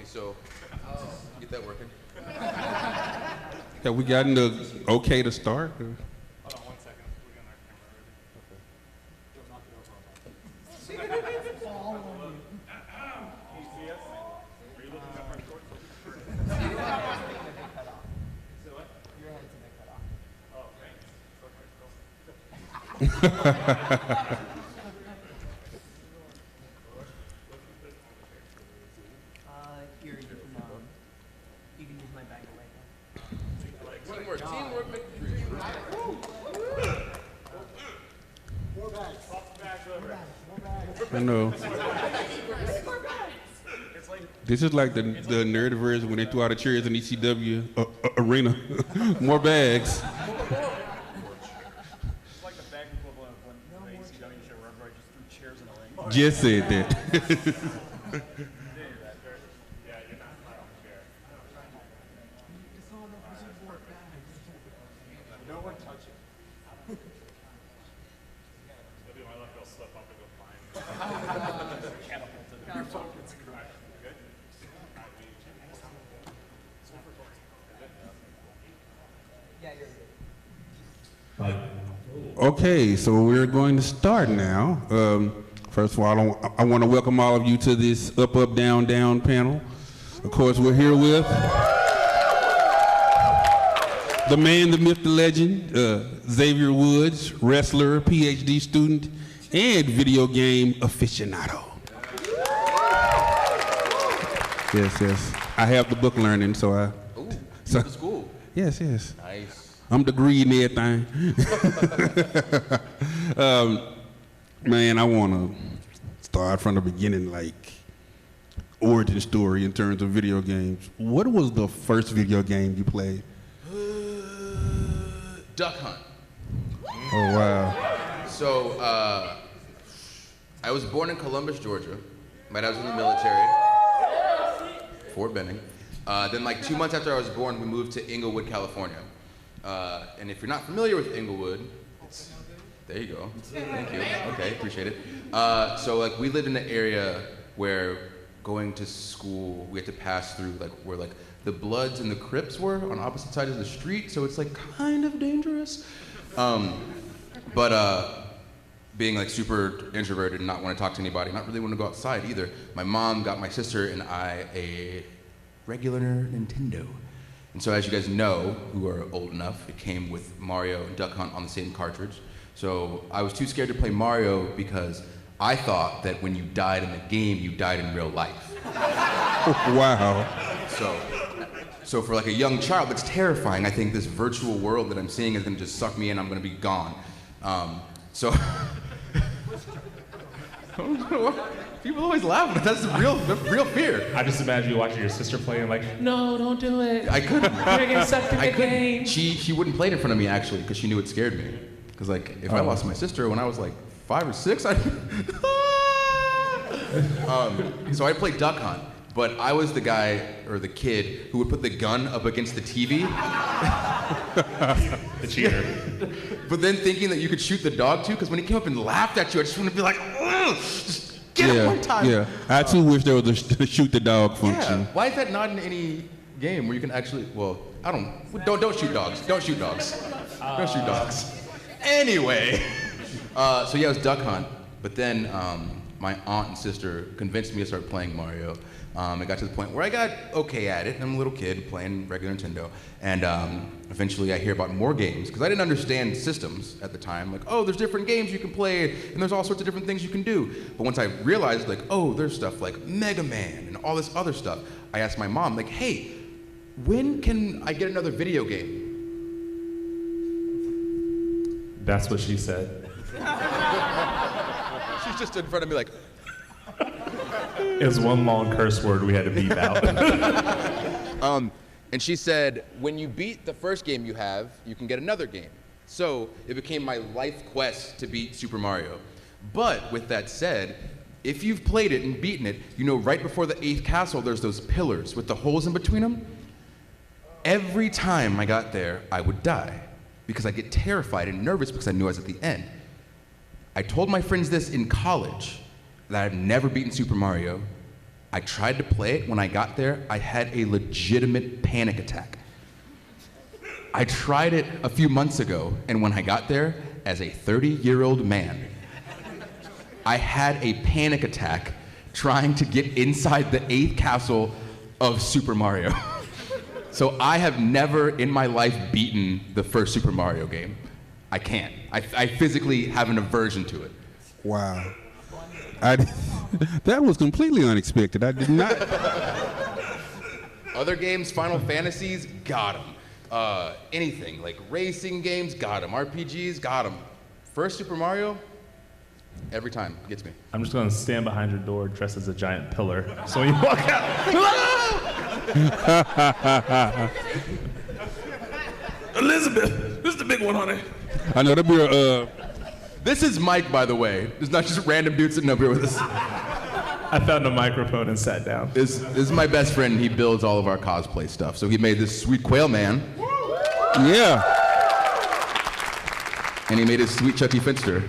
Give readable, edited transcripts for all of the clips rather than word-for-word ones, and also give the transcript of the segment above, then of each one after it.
so get that working. Have we gotten the okay to start? Hold on 1 second. We're getting our camera ready. Can you see us? Are you looking up our shorts? So what? Your head's a bit cut off. Oh, thanks. Here, you can use my bag away. Teamwork, make the dream. More bags. Pop the bags over. I know. It's like This is like the nerd version when they threw out the chairs in ECW arena. More bags. it's like the bag equivalent of when the ACW show where everybody just threw chairs in a ring. Just said that. Yeah, you're not flat on the chair. No one touch it. Maybe my luck will slip up and go flying. Catapulted. Your phone gets crushed. Good? Yeah, you're good. Okay, so we're going to start now. First of all, I want to welcome all of you to this Up, Up, Down, Down panel. Of course, we're here with the man, the myth, the legend, Xavier Woods, wrestler, PhD student, and video game aficionado. Yes. I have the book learning, so I. Ooh, So- to school. Yes. Nice. I'm degreed in everything. Man, I want to start from the beginning, like origin story in terms of video games. What was the first video game you played? Duck Hunt. Oh, wow. So, I was born in Columbus, Georgia. My dad was in the military. Fort Benning. Then, like 2 months after I was born, we moved to Inglewood, California. And if you're not familiar with Inglewood, there you go. Thank you. Okay, appreciate it. So, like, we lived in an area where going to school, we had to pass through, like, where, like, the Bloods and the Crips were on opposite sides of the street, so it's, like, kind of dangerous. But being, like, super introverted and not want to talk to anybody, not really want to go outside either, my mom got my sister and I a regular Nintendo. And so as you guys know, who are old enough, it came with Mario and Duck Hunt on the same cartridge. So I was too scared to play Mario because I thought that when you died in the game, you died in real life. Wow. So for like a young child, that's terrifying. I think this virtual world that I'm seeing is gonna just suck me in, I'm gonna be gone. So people always laugh, but that's the real fear. I just imagine you watching your sister playing like, no, don't do it. I couldn't. You're gonna get sucked in the game. She wouldn't play it in front of me actually, because she knew it scared me. Because like if I lost my sister when I was like 5 or 6, so I played Duck Hunt, but I was the guy or the kid who would put the gun up against the TV. The cheater. But then thinking that you could shoot the dog too, because when he came up and laughed at you, I just want to be like, ugh, just get it one time. Yeah. I too wish there was a shoot the dog function. Yeah. Why is that not in any game where you can actually? Well, don't shoot dogs. Don't shoot dogs. Don't shoot dogs. Anyway, so yeah, it was Duck Hunt. But then my aunt and sister convinced me to start playing Mario. It got to the point where I got okay at it. I'm a little kid playing regular Nintendo, and eventually I hear about more games because I didn't understand systems at the time. Like, oh, there's different games you can play, and there's all sorts of different things you can do. But once I realized, like, oh, there's stuff like Mega Man and all this other stuff, I asked my mom, like, hey, when can I get another video game? That's what she said. She's just in front of me, like. It was one long curse word we had to beep out. And she said, when you beat the first game you have, you can get another game. So it became my life quest to beat Super Mario. But with that said, if you've played it and beaten it, you know right before the 8th castle, there's those pillars with the holes in between them. Every time I got there, I would die because I'd get terrified and nervous because I knew I was at the end. I told my friends this in college, that I've never beaten Super Mario, I tried to play it. When I got there, I had a legitimate panic attack. I tried it a few months ago, and when I got there, as a 30-year-old man, I had a panic attack trying to get inside the 8th castle of Super Mario. So I have never in my life beaten the first Super Mario game. I can't. I physically have an aversion to it. Wow. That was completely unexpected. I did not. Other games, Final Fantasies, got them. Anything, like racing games, got them. RPGs, got them. First Super Mario, every time, gets me. I'm just going to stand behind your door dressed as a giant pillar. So when you walk out. Elizabeth, this is the big one, honey. I know that'd be a. This is Mike, by the way. It's not just random dude sitting up here with us. I found a microphone and sat down. This is my best friend. He builds all of our cosplay stuff. So he made this sweet quail man. Yeah. And he made his sweet Chucky Finster.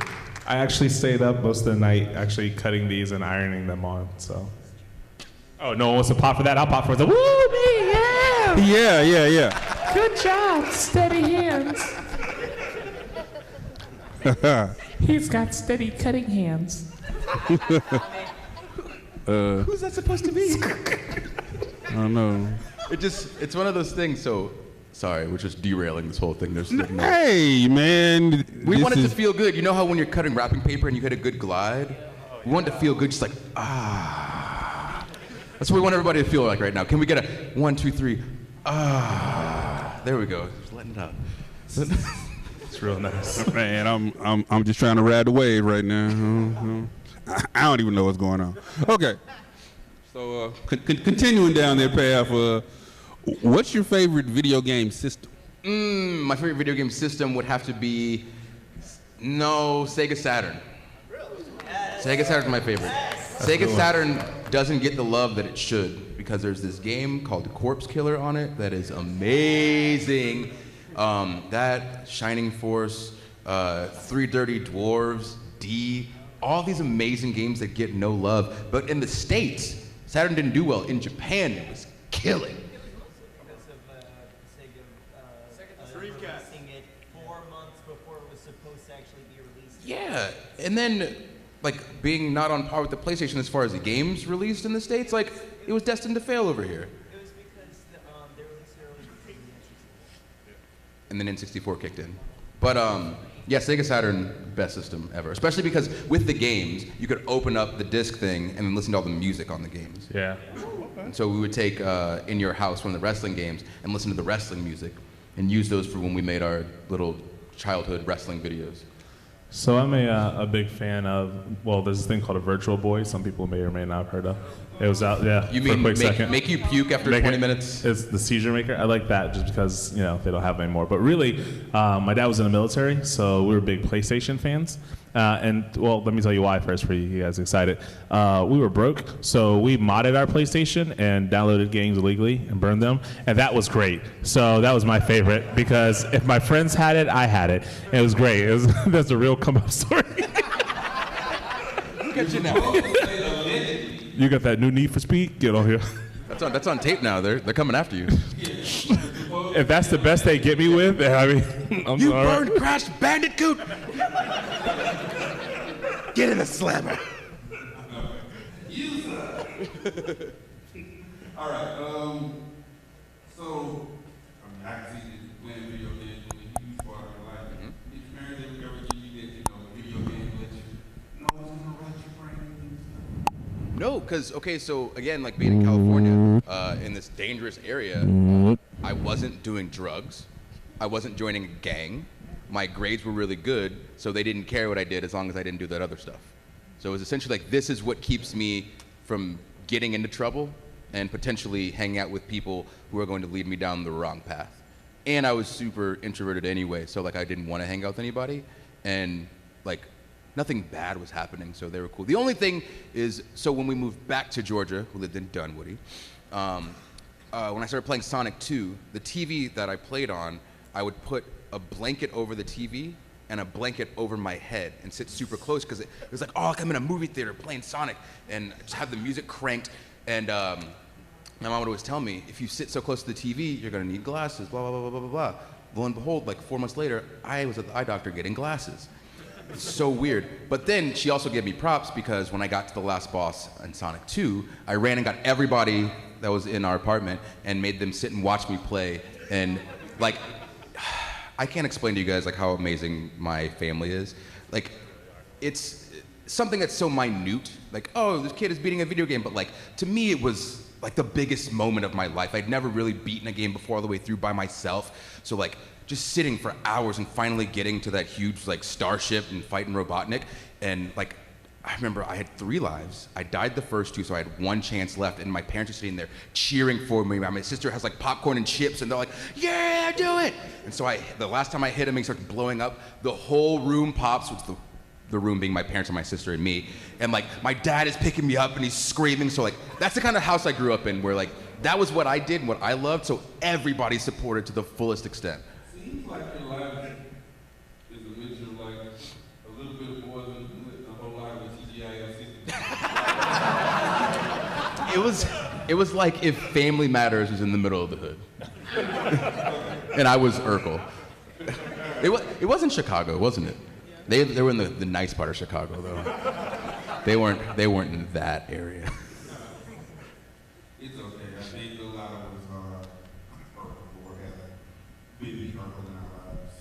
I actually stayed up most of the night actually cutting these and ironing them on, so. Oh, no one wants to pop for that? I'll pop for it. Woo, me, yeah! Yeah. Good job, steady hands. He's got steady cutting hands. Who's that supposed to be? I don't know. It's one of those things, so, sorry, we're just derailing this whole thing. Hey, man. We want it to feel good. You know how when you're cutting wrapping paper and you hit a good glide? We want it to feel good, just like, ah. That's what we want everybody to feel like right now. Can we get a 1, 2, 3, ah. There we go. Just letting it out. It's real nice. Man, I'm just trying to ride the wave right now. I don't even know what's going on. Okay. So, continuing down that path, what's your favorite video game system? My favorite video game system would have to be, Sega Saturn. Sega Saturn's my favorite. Sega Saturn doesn't get the love that it should because there's this game called Corpse Killer on it that is amazing. That, Shining Force, Three Dirty Dwarves, D, all these amazing games that get no love. But in the States, Saturn didn't do well. In Japan, it was killing. Because of Sega releasing it 4 months before it was supposed to actually be released. Yeah, and then, like, being not on par with the PlayStation as far as the games released in the States, like, it was destined to fail over here. It was because they released it early before the N64. And then N64 kicked in. But, yeah, Sega Saturn, best system ever. Especially because with the games, you could open up the disc thing and then listen to all the music on the games. Yeah. And so we would take In Your House one of the wrestling games and listen to the wrestling music and use those for when we made our little childhood wrestling videos. So I'm a big fan of, there's this thing called a Virtual Boy. Some people may or may not have heard of. It was out, You for a mean quick second. make you puke after 20 minutes? It's the seizure maker. I like that just because, they don't have it anymore. But really, my dad was in the military, so we were big PlayStation fans. Let me tell you why first for you guys excited. We were broke, so we modded our PlayStation and downloaded games illegally and burned them, and that was great. So that was my favorite because if my friends had it, I had it. And it was great. That's a real come-up story. Look at you now. You got that new Need for Speed? Get on here. That's on tape now. They're coming after you. If that's the best they get me with, I mean, I'm You sorry. burned Crash Bandicoot! Get in the slammer. All right. So, I can see you playing video games was a huge part of your life. Did your parents ever give you that, video game that you know what's gonna write your brain? No, because, okay, so again, like being in California, in this dangerous area, I wasn't doing drugs. I wasn't joining a gang. My grades were really good, so they didn't care what I did as long as I didn't do that other stuff. So it was essentially like, this is what keeps me from getting into trouble and potentially hanging out with people who are going to lead me down the wrong path. And I was super introverted anyway, so like I didn't want to hang out with anybody, and like nothing bad was happening, so they were cool. The only thing is, so when we moved back to Georgia, we lived in Dunwoody, when I started playing Sonic 2, the TV that I played on, I would put a blanket over the TV and a blanket over my head and sit super close because it was like, oh, like I'm in a movie theater playing Sonic, and just have the music cranked And my mom would always tell me, if you sit so close to the TV, you're gonna need glasses, blah, blah, blah, blah, blah, blah. Lo and behold, like 4 months later, I was at the eye doctor getting glasses. It's so weird. But then she also gave me props because when I got to the last boss in Sonic 2, I ran and got everybody that was in our apartment and made them sit and watch me play. And like, I can't explain to you guys like how amazing my family is. Like, it's something that's so minute. Like, oh, this kid is beating a video game. But like, to me, it was like the biggest moment of my life. I'd never really beaten a game before all the way through by myself. So like, just sitting for hours and finally getting to that huge like starship and fighting Robotnik. And like, I remember I had 3 lives. I died the first 2, so I had 1 chance left, and my parents are sitting there cheering for me. My sister has like popcorn and chips, and they're like, yeah, do it! And so the last time I hit him, he started blowing up. The whole room pops, which the room being my parents and my sister and me. And like, my dad is picking me up and he's screaming. So like, that's the kind of house I grew up in, where like, that was what I did and what I loved, so everybody supported to the fullest extent. Seems like your life is a mixture of like a little bit more than a whole lot of TGIF. It was like if Family Matters was in the middle of the hood. And I was Urkel. It wasn't Chicago, wasn't it? They were in the nice part of Chicago though. They weren't in that area. It's okay. I think a lot of us are Urkel or have baby Urkel in our lives.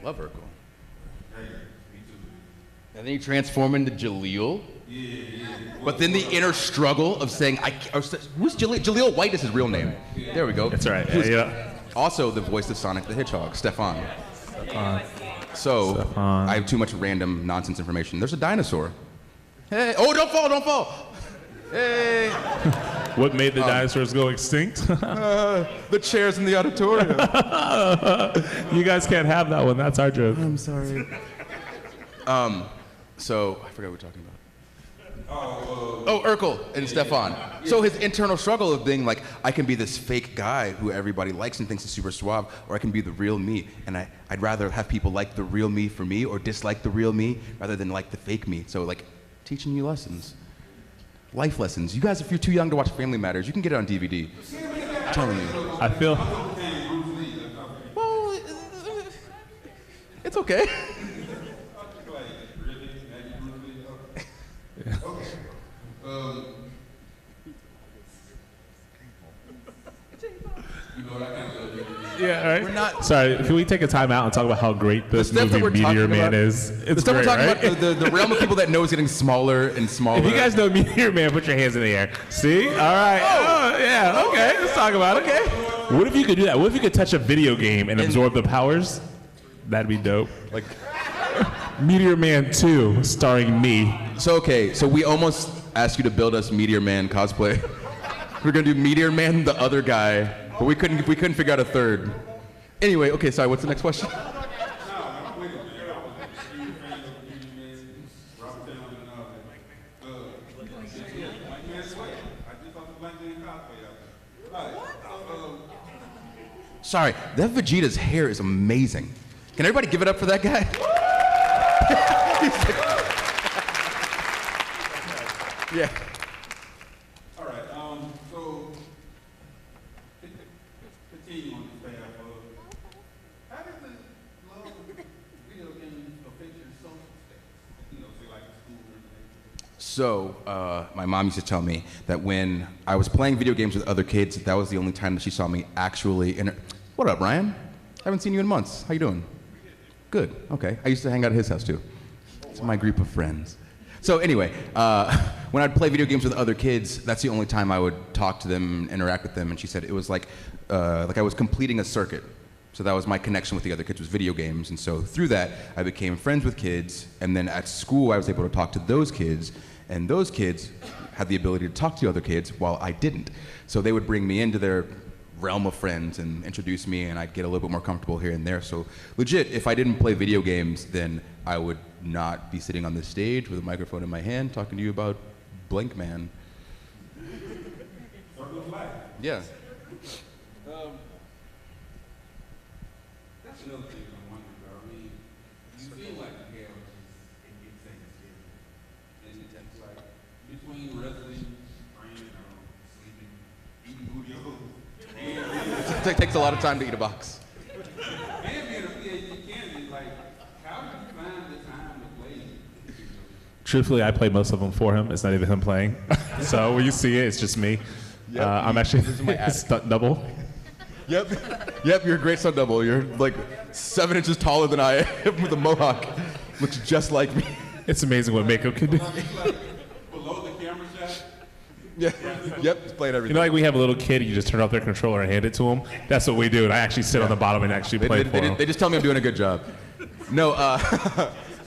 Love Urkel. Hey, me too. And then you transform into Jaleel. Yeah. But then the inner struggle of saying, who's Jaleel? Jaleel White is his real name. There we go. That's right. Yeah. Also the voice of Sonic the Hedgehog, Stefan. So, I have too much random nonsense information. There's a dinosaur. Hey, oh, don't fall! Hey! What made the dinosaurs go extinct? The chairs in the auditorium. You guys can't have that one. That's our joke. I'm sorry. So, I forgot what we were talking about. Urkel and Stefan. So his internal struggle of being like, I can be this fake guy who everybody likes and thinks is super suave, or I can be the real me. And I'd rather have people like the real me for me or dislike the real me rather than like the fake me. So like, teaching you lessons. Life lessons. You guys, if you're too young to watch Family Matters, you can get it on DVD. I'm telling you. I feel... Well, it's okay. Yeah, all right. We're not. Sorry, can we take a time out and talk about how great this movie Meteor Man is? It's the stuff great, we're talking right? about, the realm of people that know is getting smaller and smaller. If you guys know Meteor Man, put your hands in the air. See? All right. Oh, yeah, okay. Let's talk about it. Okay. What if you could do that? What if you could touch a video game and absorb the powers? That'd be dope. Like Meteor Man 2, starring me. So we almost asked you to build us Meteor Man cosplay. We're gonna do Meteor Man, the other guy, but we couldn't figure out a third. Anyway, okay, sorry, what's the next question? Sorry, that Vegeta's hair is amazing. Can everybody give it up for that guy? Yeah. All right, so continue on this path of how does the love of video games affect your social status? You know, say like school or anything. So, my mom used to tell me that when I was playing video games with other kids, that was the only time that she saw me actually What up, Ryan? I haven't seen you in months. How you doing? Good, okay. I used to hang out at his house too. It's my group of friends. So anyway, when I'd play video games with other kids, that's the only time I would talk to them, interact with them, and she said it was like I was completing a circuit. So that was my connection with the other kids, was video games, and so through that, I became friends with kids, and then at school, I was able to talk to those kids, and those kids had the ability to talk to other kids while I didn't. So they would bring me into their realm of friends and introduce me, and I'd get a little bit more comfortable here and there. So legit, if I didn't play video games, then I would not be sitting on this stage with a microphone in my hand talking to you about Blank Man. Yeah. That's another thing I'm wondering about. I mean, you feel like you have and it's like between wrestling, training, It takes a lot of time to eat a box. Truthfully, I play most of them for him. It's not even him playing. So when you see it, it's just me. Yep, I'm actually this is my attic. stunt double. Yep, you're a great stunt double. You're like 7 inches taller than I am with a mohawk. Looks just like me. It's amazing what makeup can do. Below the camera shot. Yeah. Yep, it's playing everything. You know, like we have a little kid, you just turn off their controller and hand it to him. That's what we do, and I actually sit on the bottom and actually play for him. They just tell me I'm doing a good job. No,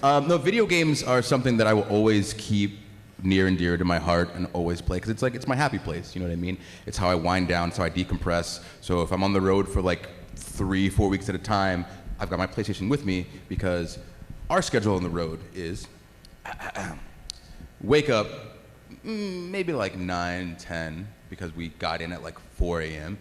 no, video games are something that I will always keep near and dear to my heart and always play, because it's my happy place, you know what I mean? It's how I wind down, it's how I decompress. So if I'm on the road for like 3-4 weeks at a time, I've got my PlayStation with me, because our schedule on the road is wake up maybe like 9, 10, because we got in at like 4 a.m.,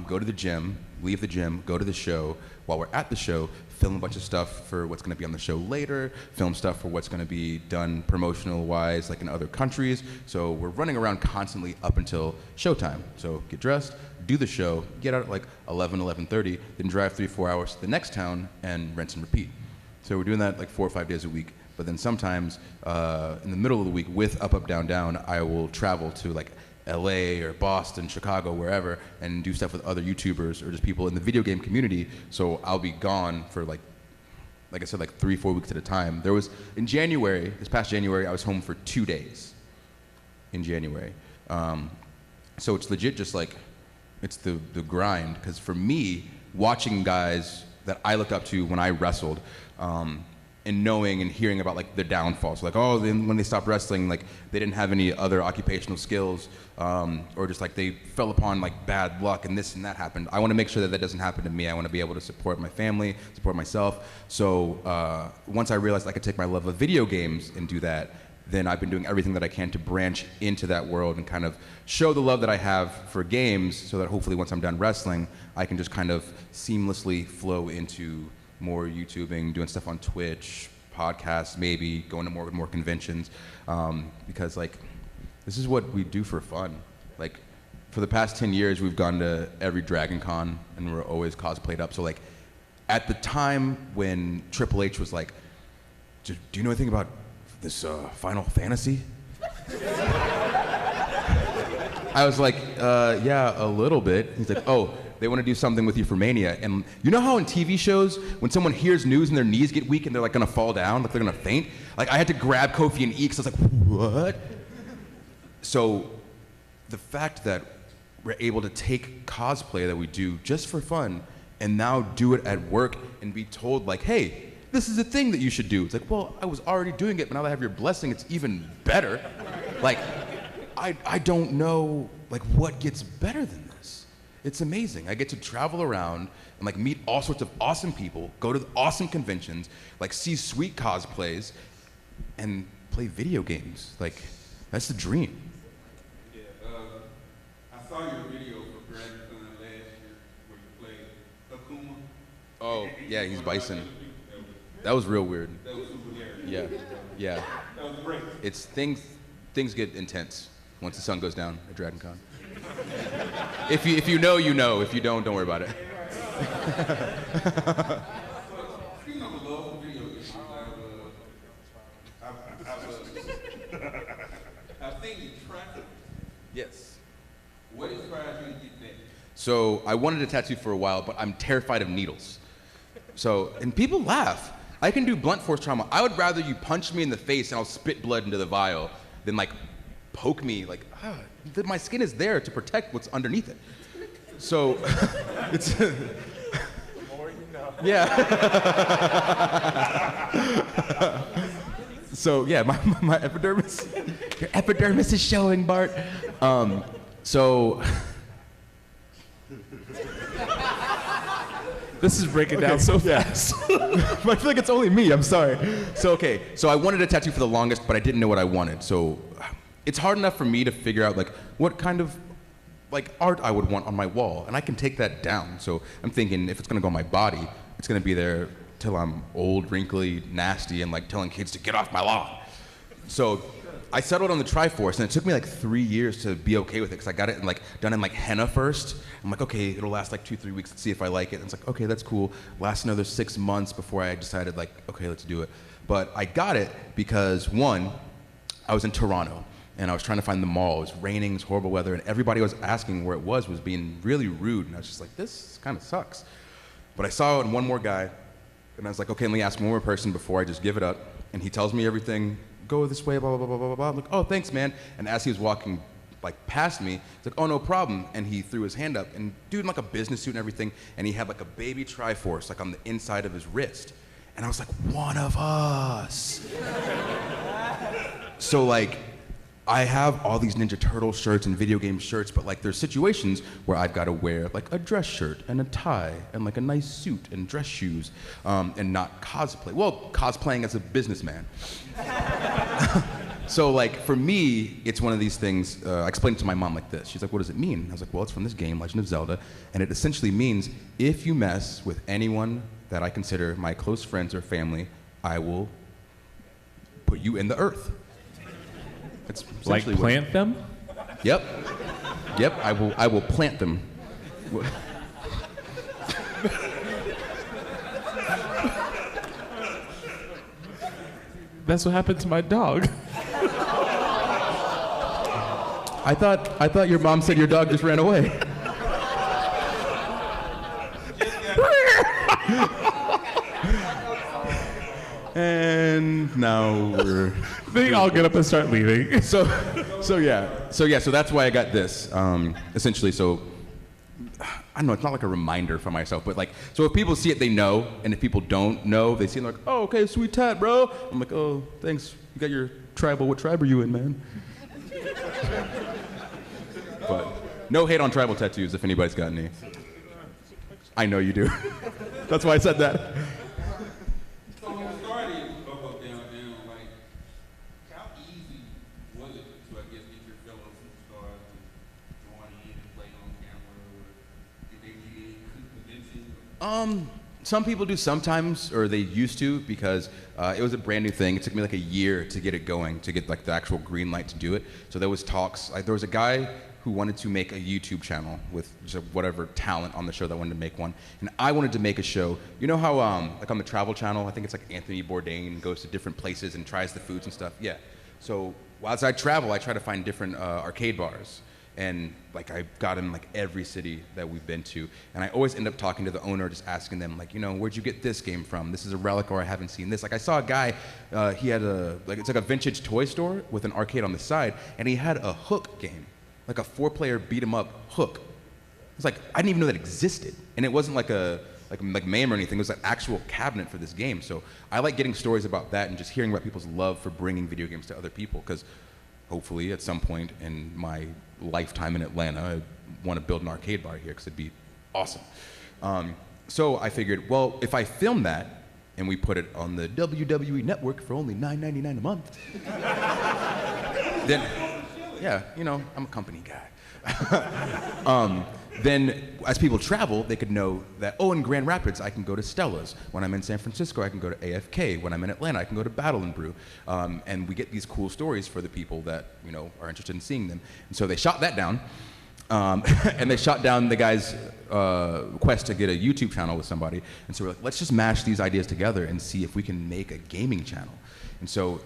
go to the gym, leave the gym, go to the show. While we're at the show, film a bunch of stuff for what's going to be on the show later, film stuff for what's going to be done promotional-wise, like in other countries. So we're running around constantly up until showtime. So get dressed, do the show, get out at like 11, 11:30, then drive 3-4 hours to the next town and rinse and repeat. So we're doing that like 4 or 5 days a week. But then sometimes in the middle of the week with UpUpDownDown, I will travel to like LA or Boston, Chicago, wherever, and do stuff with other YouTubers or just people in the video game community. So I'll be gone for like I said, like 3-4 weeks at a time. There was, in January, this past January, I was home for 2 days in January. So it's legit just like, it's the grind. Because for me, watching guys that I looked up to when I wrestled, and knowing and hearing about like the downfalls, like, oh, then when they stopped wrestling, like they didn't have any other occupational skills, or just like they fell upon like bad luck and this and that happened. I want to make sure that that doesn't happen to me. I want to be able to support my family, support myself. So once I realized I could take my love of video games and do that, then I've been doing everything that I can to branch into that world and kind of show the love that I have for games, so that hopefully once I'm done wrestling, I can just kind of seamlessly flow into more YouTubing, doing stuff on Twitch, podcasts, maybe going to more conventions, because like this is what we do for fun. Like for the past 10 years, we've gone to every Dragon Con and we're always cosplayed up. So like at the time when Triple H was like, do you know anything about this Final Fantasy? I was like, yeah, a little bit. He's like, oh, they want to do something with you for Mania. And you know how in TV shows, when someone hears news and their knees get weak and they're like gonna fall down, like they're gonna faint? Like I had to grab Kofi and eat, because I was like, what? So the fact that we're able to take cosplay that we do just for fun and now do it at work and be told like, hey, this is a thing that you should do. It's like, well, I was already doing it, but now that I have your blessing, it's even better. Like, I don't know like what gets better than this. It's amazing. I get to travel around and like meet all sorts of awesome people, go to awesome conventions, like see sweet cosplays, and play video games. Like, that's the dream. Yeah, I saw your video for Dragon Con last year where you played Akuma. Oh, yeah, he's Bison. That was real weird. That was super hilarious. Yeah. That was great. It's things get intense once the sun goes down at Dragon Con. If you know, you know. If you don't worry about it. Speaking of the love for video games, I've seen you try. Yes. What inspired you to get that? So I wanted a tattoo for a while, but I'm terrified of needles. So, and people laugh. I can do blunt force trauma. I would rather you punch me in the face and I'll spit blood into the vial than like poke me, like, my skin is there to protect what's underneath it. So, it's, the more you know. Yeah. So, yeah, my epidermis, your epidermis is showing, Bart. So, This is breaking down so fast. I feel like it's only me, I'm sorry. So, okay, so I wanted a tattoo for the longest, but I didn't know what I wanted. So it's hard enough for me to figure out like what kind of like art I would want on my wall, and I can take that down. So I'm thinking if it's gonna go on my body, it's gonna be there till I'm old, wrinkly, nasty, and like telling kids to get off my lawn. So I settled on the Triforce, and it took me like 3 years to be okay with it, because I got it done in like henna first. I'm like, okay, it'll last like 2-3 weeks. Let's see if I like it. And it's like, okay, that's cool. Last another 6 months before I decided like, okay, let's do it. But I got it because one, I was in Toronto, and I was trying to find the mall. It was raining, it was horrible weather, and everybody was asking where it was being really rude. And I was just like, this kind of sucks. But I saw it in one more guy, and I was like, okay, let me ask one more person before I just give it up. And he tells me everything, go this way, blah, blah, blah, blah, blah, blah. I'm like, oh, thanks, man. And as he was walking like past me, he's like, oh, no problem. And he threw his hand up, and dude in like a business suit and everything, and he had like a baby Triforce like on the inside of his wrist. And I was like, one of us. So like, I have all these Ninja Turtle shirts and video game shirts, but like there's situations where I've got to wear like a dress shirt and a tie and like a nice suit and dress shoes, and not cosplay. Well, cosplaying as a businessman. So like for me, it's one of these things, I explained it to my mom like this. She's like, what does it mean? I was like, well, it's from this game, Legend of Zelda, and it essentially means if you mess with anyone that I consider my close friends or family, I will put you in the earth. That's Like plant them? Yep. Yep, I will plant them. That's what happened to my dog. I thought your mom said your dog just ran away. And now we're... They all get up and start leaving. So that's why I got this. Essentially, so I don't know, it's not like a reminder for myself, but like, so if people see it, they know, and if people don't know, they see it like, oh, okay, sweet tat, bro. I'm like, oh, thanks, you got your tribal. What tribe are you in, man? But no hate on tribal tattoos if anybody's got any. I know you do. That's why I said that. Some people do sometimes, or they used to, because it was a brand new thing. It took me like a year to get it going, to get like the actual green light to do it. So there was talks. Like, there was a guy who wanted to make a YouTube channel with just whatever talent on the show that wanted to make one, and I wanted to make a show. You know how like on the Travel Channel, I think it's like Anthony Bourdain goes to different places and tries the foods and stuff. Yeah. So as I travel, I try to find different arcade bars. And like I got in like every city that we've been to, and I always end up talking to the owner, just asking them like, you know, where'd you get this game from? This is a relic, or I haven't seen this. Like I saw a guy, he had it's like a vintage toy store with an arcade on the side, and he had a Hook game, like a 4-player beat 'em up Hook. It's like I didn't even know that existed, and it wasn't like MAME or anything. It was an actual cabinet for this game. So I like getting stories about that and just hearing about people's love for bringing video games to other people, because hopefully at some point in my lifetime in Atlanta, I want to build an arcade bar here because it'd be awesome. So I figured, well, if I film that and we put it on the WWE network for only $9.99 a month, then, yeah, you know, I'm a company guy. Then as people travel, they could know that, oh, in Grand Rapids, I can go to Stella's. When I'm in San Francisco, I can go to AFK. When I'm in Atlanta, I can go to Battle and Brew. And we get these cool stories for the people that, you know, are interested in seeing them. And so they shot that down. And they shot down the guy's quest to get a YouTube channel with somebody. And so we're like, let's just mash these ideas together and see if we can make a gaming channel. And so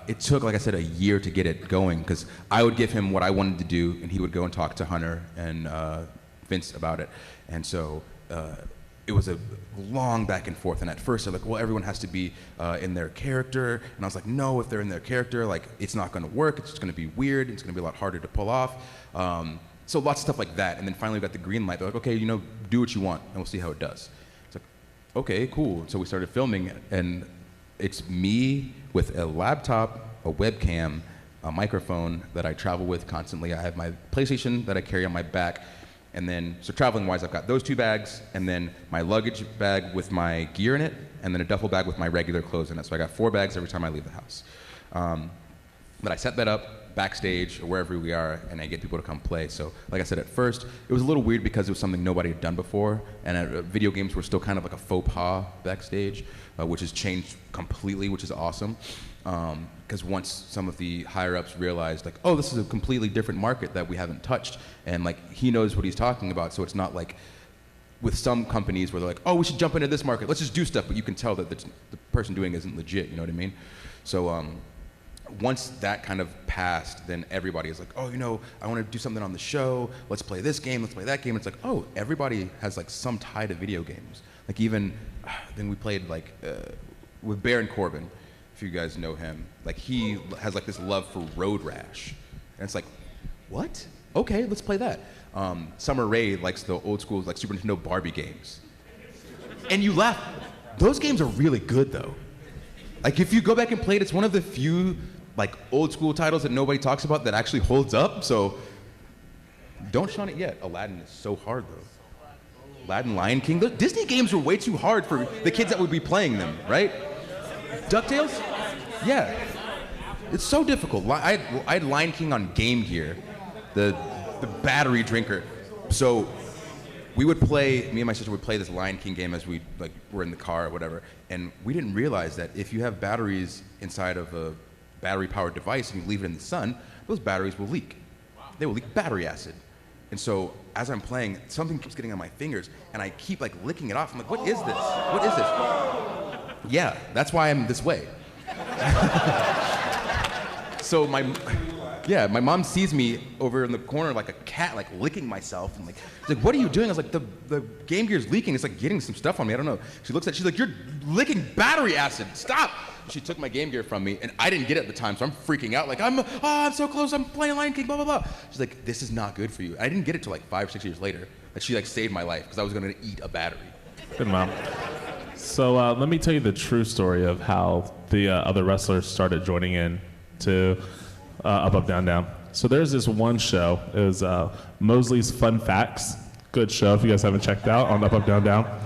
it took, like I said, a year to get it going, because I would give him what I wanted to do, and he would go and talk to Hunter and Vince about it. And so it was a long back and forth. And at first, they're like, well, everyone has to be in their character. And I was like, no, if they're in their character, like, it's not going to work. It's just going to be weird. It's going to be a lot harder to pull off. So lots of stuff like that. And then finally we got the green light. They're like, okay, you know, do what you want, and we'll see how it does. It's like, okay, cool. So we started filming, and it's me with a laptop, a webcam, a microphone that I travel with constantly. I have my PlayStation that I carry on my back. And then, so traveling-wise, I've got those 2 bags, and then my luggage bag with my gear in it, and then a duffel bag with my regular clothes in it. So I got 4 bags every time I leave the house. But I set that up backstage or wherever we are, and I get people to come play. So like I said, at first, it was a little weird because it was something nobody had done before, and video games were still kind of like a faux pas backstage, which has changed completely, which is awesome. Because once some of the higher ups realized, like, oh, this is a completely different market that we haven't touched, and like he knows what he's talking about, so it's not like with some companies where they're like, oh, we should jump into this market, let's just do stuff, but you can tell that the person doing it isn't legit, you know what I mean? So once that kind of passed, then everybody is like, oh, you know, I want to do something on the show, let's play this game, let's play that game. It's like, oh, everybody has like some tie to video games. Like even, then we played like, with Baron Corbin, if you guys know him, like he has like this love for Road Rash. And it's like, what? Okay, let's play that. Summer Rae likes the old school like Super Nintendo Barbie games. And you laugh, those games are really good though. Like if you go back and play it, it's one of the few like old school titles that nobody talks about that actually holds up, so don't shun it yet. Aladdin is so hard though. Aladdin, Lion King, those Disney games were way too hard for the kids that would be playing them, right? DuckTales? Yeah. It's so difficult. I had Lion King on Game Gear, the battery drinker. So we would play, me and my sister would play this Lion King game as we like were in the car or whatever, and we didn't realize that if you have batteries inside of a battery-powered device and you leave it in the sun, those batteries will leak. They will leak battery acid. And so as I'm playing, something keeps getting on my fingers, and I keep like licking it off. I'm like, what is this? What is this? Yeah, that's why I'm this way. So my mom sees me over in the corner like a cat, like licking myself, and like, she's like, what are you doing? I was like, the Game Gear's leaking. It's like getting some stuff on me. I don't know. She looks at it, she's like, you're licking battery acid. Stop. She took my Game Gear from me, and I didn't get it at the time, so I'm freaking out, like, I'm so close, I'm playing Lion King, blah, blah, blah. She's like, this is not good for you. I didn't get it till like 5 or 6 years later. Like, she like saved my life, because I was gonna eat a battery. Good mom. So let me tell you the true story of how the other wrestlers started joining in to UpUpDownDown. So there's this one show, it was Mosley's Fun Facts. Good show if you guys haven't checked out on UpUpDownDown.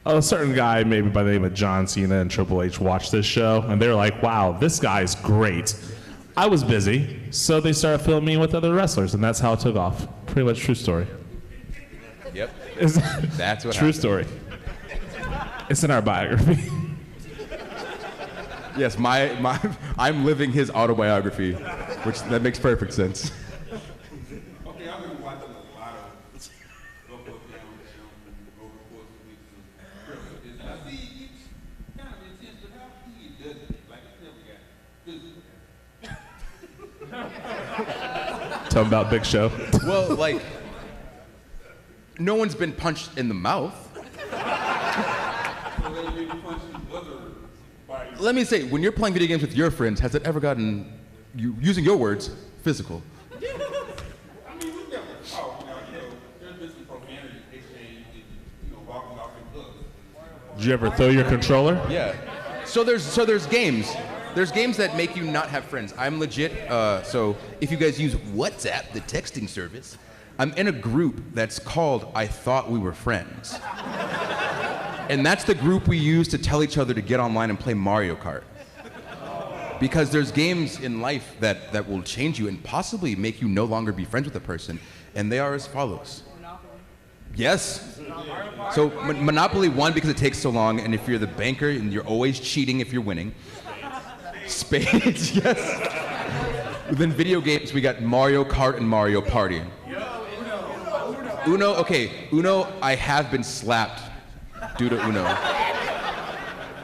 A certain guy, maybe by the name of John Cena and Triple H, watched this show, and they were like, wow, this guy's great. I was busy, so they started filming me with other wrestlers, and that's how it took off. Pretty much true story. Yep. That's what true happened. Story. It's in our biography. Yes, I'm living his autobiography, which that makes perfect sense. Okay, I've been watching a lot of UpUpDownDown over the course of weeks. And I see it's kind of intense, but how he does it, like it's never got physical. Tell them about Big Show. Well, like, no one's been punched in the mouth. Let me say, when you're playing video games with your friends, has it ever gotten, using your words, physical? I mean, we never talk, there's been some profanity exchange, walking off in clubs. Did you ever throw your controller? Yeah. So there's games. There's games that make you not have friends. I'm legit, so if you guys use WhatsApp, the texting service, I'm in a group that's called I Thought We Were Friends. And that's the group we use to tell each other to get online and play Mario Kart. Because there's games in life that will change you and possibly make you no longer be friends with a person, and they are as follows. Monopoly. Yes. So Monopoly 1 because it takes so long, and if you're the banker and you're always cheating if you're winning. Spades, yes. Then video games, we got Mario Kart and Mario Party. Uno, okay, Uno, I have been slapped due to Uno.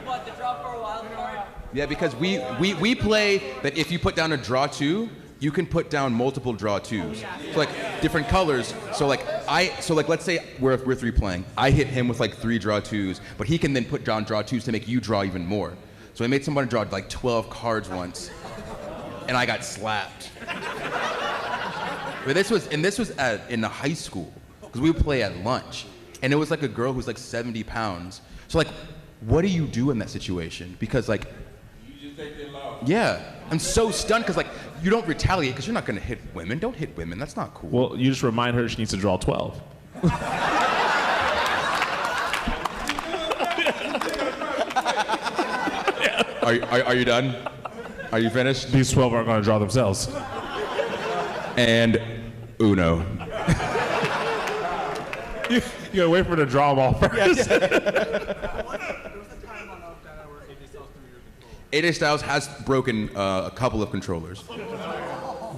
What, the draw for a wild card? Yeah, because we play that if you put down a draw 2, you can put down multiple draw 2s. So like different colors. So like let's say we're 3 playing. I hit him with like 3 draw 2s, but he can then put down draw 2s to make you draw even more. So I made somebody draw like 12 cards once, and I got slapped. But this was in high school, because we would play at lunch, and it was like a girl who's like 70 pounds. So like, what do you do in that situation? Because like, You just take their loss. yeah, I'm so stunned because like, you don't retaliate because you're not gonna hit women. Don't hit women. That's not cool. Well, you just remind her she needs to draw 12. Are you done? Are you finished? These 12 aren't going to draw themselves. And Uno. You gotta wait for her to draw them all first. AJ Styles has broken a couple of controllers,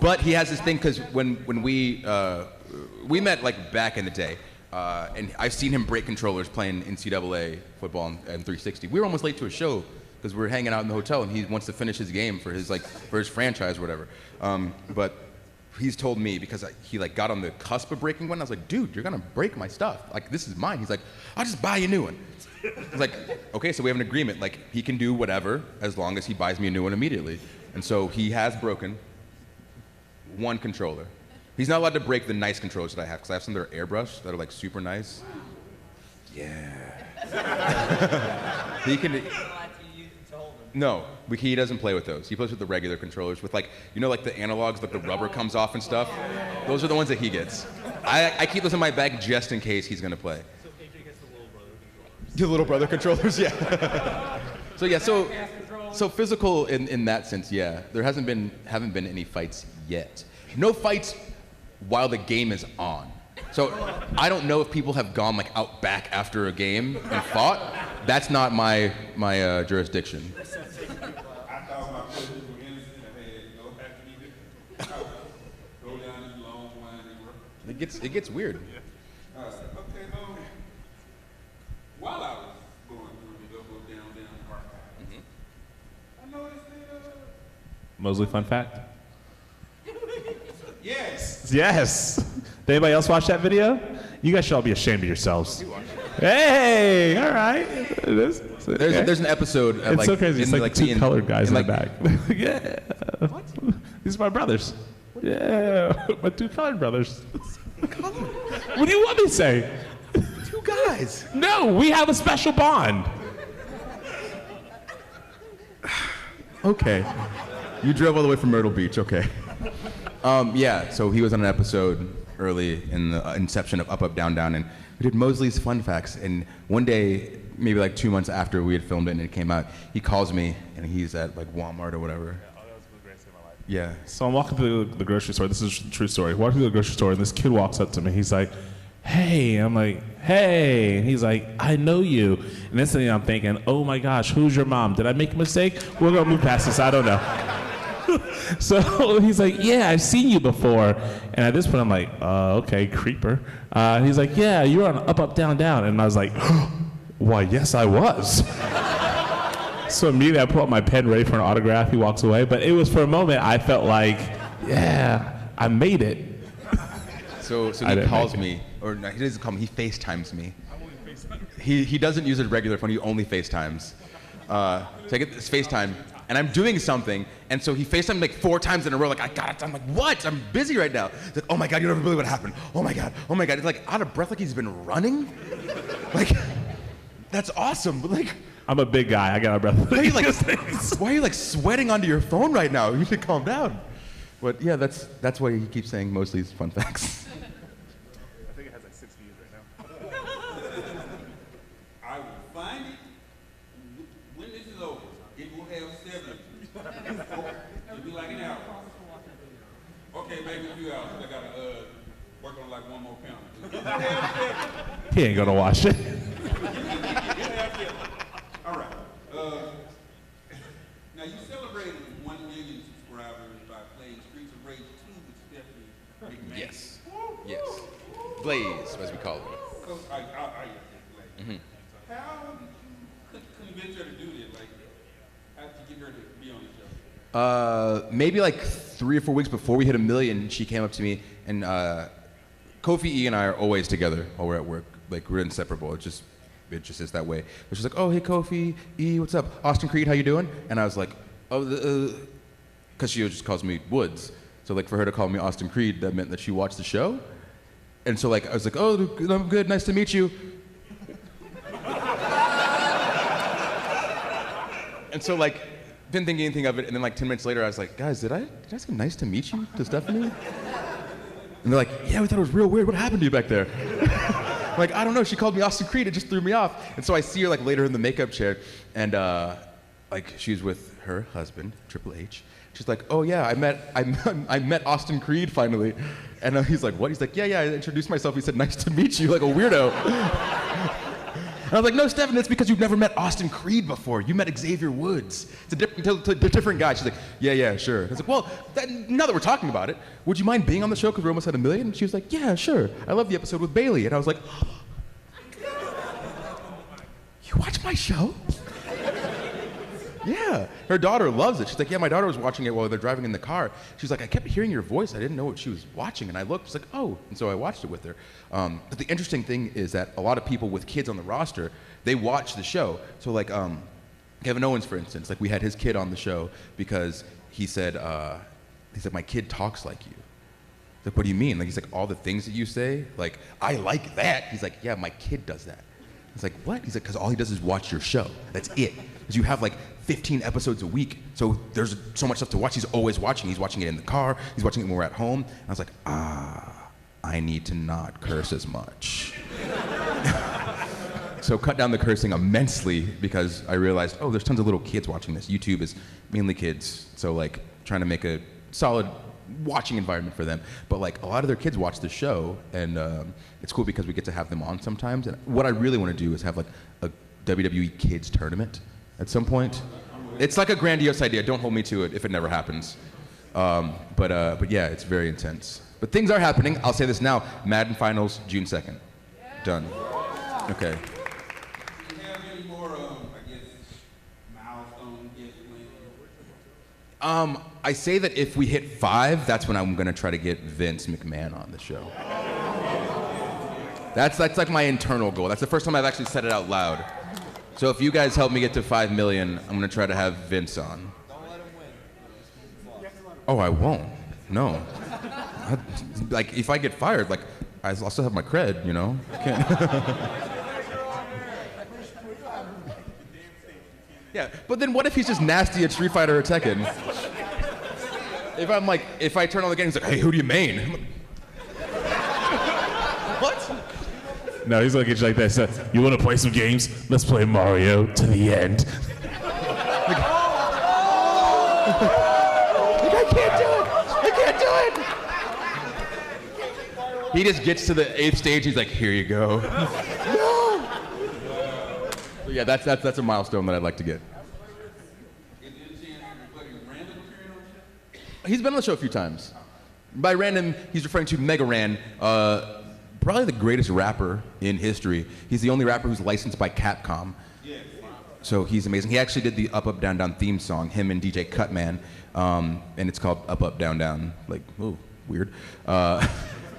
but he has this thing because when we met like back in the day, and I've seen him break controllers playing NCAA football and 360. We were almost late to a show because we were hanging out in the hotel, and he wants to finish his game for his franchise or whatever. But he's told me because he like got on the cusp of breaking one. I was like, dude, you're gonna break my stuff. Like this is mine. He's like, I'll just buy you a new one. I was like, okay, so we have an agreement. Like he can do whatever as long as he buys me a new one immediately. And so he has broken one controller. He's not allowed to break the nice controllers that I have because I have some that are airbrushed that are like super nice. Yeah. He can. No, he doesn't play with those. He plays with the regular controllers with like, you know, like the analogs, like the rubber comes off and stuff. Those are the ones that he gets. I keep those in my bag just in case he's gonna play. So AJ gets the little brother controllers. The little brother controllers, yeah. So yeah, so physical in that sense, yeah. There haven't been any fights yet. No fights while the game is on. So I don't know if people have gone like out back after a game and fought. That's not my jurisdiction. I thought my physical were innocent. I had no have to be go down this long winding road. It gets weird. Okay, while I was going through the UpUpDownDown archive, I noticed that, Mosley fun fact? yes. Yes. Did anybody else watch that video? You guys should all be ashamed of yourselves. Hey, all right. There's an episode. It's so crazy. It's like two colored guys in the back. Yeah. What? These are my brothers. Yeah, my two colored brothers. What do you want me to say? Two guys. No, we have a special bond. Okay. You drove all the way from Myrtle Beach. Okay. Yeah. So he was on an episode early in the inception of UpUpDownDown, and we did Mosley's Fun Facts. And one day, maybe like 2 months after we had filmed it and it came out, he calls me and he's at like Walmart or whatever. Yeah, that was the greatest day of my life. Yeah. So I'm walking through the grocery store. This is a true story. Walking through the grocery store, and this kid walks up to me. He's like, "Hey." I'm like, "Hey." And he's like, "I know you." And instantly I'm thinking, "Oh my gosh, who's your mom? Did I make a mistake? We're gonna move past this. I don't know." So he's like, "Yeah, I've seen you before." And at this point, I'm like, "Okay, creeper." And he's like, "Yeah, you were on UpUpDownDown." And I was like, "Why, yes, I was." So immediately I pull out my pen, ready for an autograph. He walks away. But it was for a moment, I felt like, yeah, I made it. So he calls me, or no, he doesn't call me, he FaceTimes me. He doesn't use a regular phone, he only FaceTimes. So I get this FaceTime, and I'm doing something, and so he FaceTimed like 4 times in a row, like, I got it. I'm like, what? I'm busy right now. He's like, oh my God, you don't ever believe what happened. Oh my God, oh my God. It's like out of breath, like he's been running. Like, that's awesome, but like. I'm a big guy, I got a breath. Why are you like sweating onto your phone right now? You should calm down. But yeah, that's why he keeps saying Mosley's Fun Facts. I think it has like 6 views right now. I will find it. When this is over, it will have 7. It'll be like an hour. Okay, maybe a few hours. I gotta work on like one more pound. He ain't gonna watch it. All right. Now you celebrated 1 million subscribers by playing Streets of Rage 2 with Stephanie McMahon. Yes. Yes. Blaze, as we call it. So, yes, Blaze. How did you convince her to do this? Like, how did you get her to be on the show? Maybe like 3 or 4 weeks before we hit 1 million, she came up to me, and Kofi E and I are always together while we're at work. Like, we're inseparable. It just is that way. But she's like, "Oh, hey, Kofi E, what's up? Austin Creed, how you doing?" And I was like, "Oh, because she just calls me Woods. So like for her to call me Austin Creed, that meant that she watched the show. And so like I was like, "Oh, I'm good. Nice to meet you." And so like didn't think anything of it. And then like 10 minutes later, I was like, "Guys, did I say nice to meet you to Stephanie?" And they're like, "Yeah, we thought it was real weird. What happened to you back there?" Like, I don't know, she called me Austin Creed, it just threw me off. And so I see her like later in the makeup chair, and like she was with her husband, Triple H. She's like, "Oh yeah, I met Austin Creed finally." And he's like, "What?" He's like, yeah, I introduced myself. He said, "Nice to meet you," like a weirdo. And I was like, no, Stefan, that's because you've never met Austin Creed before. You met Xavier Woods. It's a different guy. She's like, yeah, sure. I was like, well, now that we're talking about it, would you mind being on the show because we're almost at 1 million? And she was like, yeah, sure. I love the episode with Bailey. And I was like, you watch my show? Yeah, her daughter loves it. She's like, yeah, my daughter was watching it while they're driving in the car. She's like, I kept hearing your voice. I didn't know what she was watching. And I looked, she's like, oh. And so I watched it with her. But the interesting thing is that a lot of people with kids on the roster, they watch the show. So like Kevin Owens, for instance, like we had his kid on the show because he said, my kid talks like you. Like, what do you mean? Like, he's like, all the things that you say, like, I like that. He's like, yeah, my kid does that. He's like, what? He's like, because all he does is watch your show. That's it. Because you have like 15 episodes a week, so there's so much stuff to watch. He's always watching. He's watching it in the car. He's watching it when we're at home. And I was like, I need to not curse as much. So cut down the cursing immensely because I realized, oh, there's tons of little kids watching this. YouTube is mainly kids, so like trying to make a solid watching environment for them. But like a lot of their kids watch the show, and it's cool because we get to have them on sometimes. And what I really want to do is have like a WWE kids tournament at some point. It's like a grandiose idea. Don't hold me to it if it never happens. But yeah, it's very intense. But things are happening. I'll say this now. Madden Finals, June 2nd. Done. Okay. Do you have any more, milestone I say that if we hit 5, that's when I'm gonna try to get Vince McMahon on the show. That's like my internal goal. That's the first time I've actually said it out loud. So if you guys help me get to 5 million, I'm gonna try to have Vince on. Don't let him win. Oh, I won't. No. Like if I get fired, like I'll still have my cred, you know. I can't. Yeah, but then what if he's just nasty at Street Fighter or Tekken? If I turn on the game, he's like, hey, who do you main? I'm like, what? No, he's looking at you like this. You want to play some games? Let's play Mario to the end. Like, I can't do it. He just gets to the 8th stage. He's like, here you go. No. So yeah, that's a milestone that I'd like to get. He's been on the show a few times. By random, he's referring to Mega Ran, probably the greatest rapper in history. He's the only rapper who's licensed by Capcom. So he's amazing. He actually did the UpUpDownDown theme song, him and DJ Cutman, and it's called UpUpDownDown. Like, ooh, weird.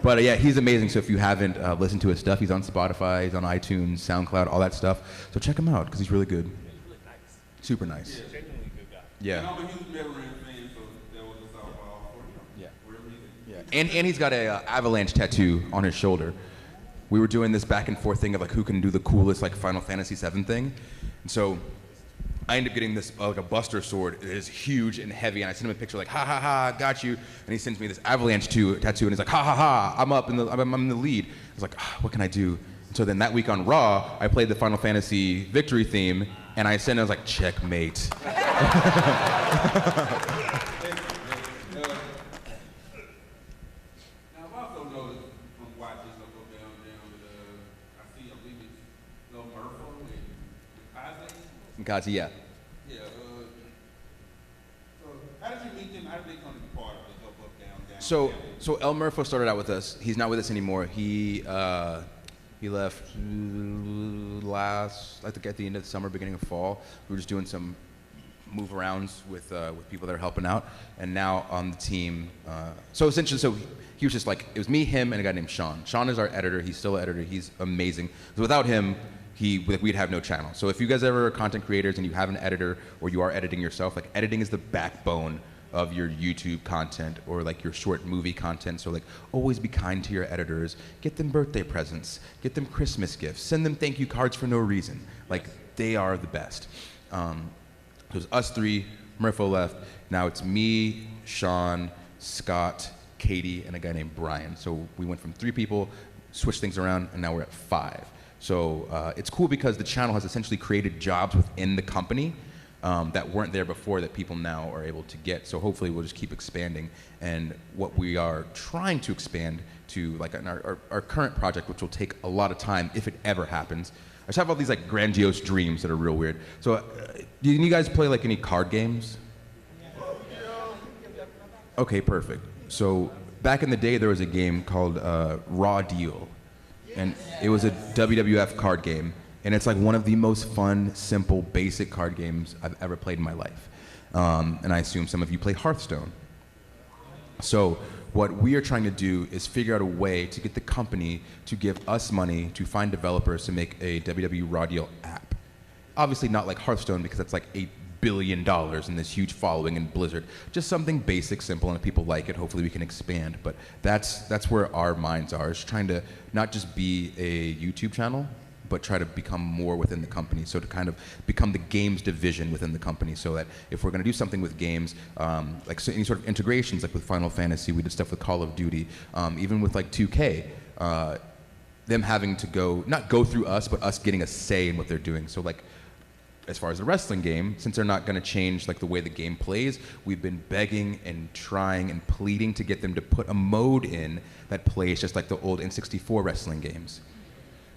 But yeah, he's amazing. So if you haven't listened to his stuff, he's on Spotify, he's on iTunes, SoundCloud, all that stuff. So check him out because he's really good. Super nice. Yeah, genuinely good guy. Yeah. I'm a huge Mega Ran fan, so that was a softball for him. Yeah. Wherever he's at. Yeah. And he's got a avalanche tattoo on his shoulder. We were doing this back and forth thing of like who can do the coolest like Final Fantasy VII thing. And so I ended up getting this like a Buster sword. It is huge and heavy, and I sent him a picture like, ha ha ha, got you. And he sends me this avalanche tattoo, and he's like, ha ha ha, I'm in the lead. I was like, what can I do? And so then that week on Raw, I played the Final Fantasy victory theme, and I sent him, I was like, checkmate. Now, I've also noticed from watching UpUpDownDown that I believe it's Lil Murphy and Kaze. Kazi, yeah. Yeah. So how did you meet them? How did they come to be part of the UpUpDownDown? So El Murpho started out with us. He's not with us anymore. He left I think at the end of the summer, beginning of fall. We were just doing some move arounds with people that are helping out, and now on the team. So essentially, he was just like, it was me, him, and a guy named Sean. Sean is our editor. He's still an editor. He's amazing. So without him, we'd have no channel. So if you guys ever are content creators and you have an editor or you are editing yourself, like editing is the backbone of your YouTube content or like your short movie content. So like always be kind to your editors, get them birthday presents, get them Christmas gifts, send them thank you cards for no reason. Like they are the best. It was us three, Murpho left. Now it's me, Sean, Scott, Katie, and a guy named Brian. So we went from 3 people, switched things around, and now we're at 5. So it's cool because the channel has essentially created jobs within the company that weren't there before that people now are able to get. So hopefully we'll just keep expanding. And what we are trying to expand to, like in our current project, which will take a lot of time if it ever happens, just have all these like grandiose dreams that are real weird. So, do you guys play like any card games? Okay, perfect. So back in the day, there was a game called Raw Deal, and it was a WWF card game, and it's like one of the most fun, simple, basic card games I've ever played in my life. And I assume some of you play Hearthstone. So what we are trying to do is figure out a way to get the company to give us money to find developers to make a WWE Raw Deal app. Obviously not like Hearthstone, because that's like $8 billion and this huge following in Blizzard. Just something basic, simple, and if people like it, hopefully we can expand. But that's where our minds are, is trying to not just be a YouTube channel, but try to become more within the company. So to kind of become the games division within the company, so that if we're going to do something with games, like so any sort of integrations, like with Final Fantasy, we did stuff with Call of Duty, even with like 2K, them having to not go through us, but us getting a say in what they're doing. So like, as far as the wrestling game, since they're not going to change like the way the game plays, we've been begging and trying and pleading to get them to put a mode in that plays just like the old N64 wrestling games,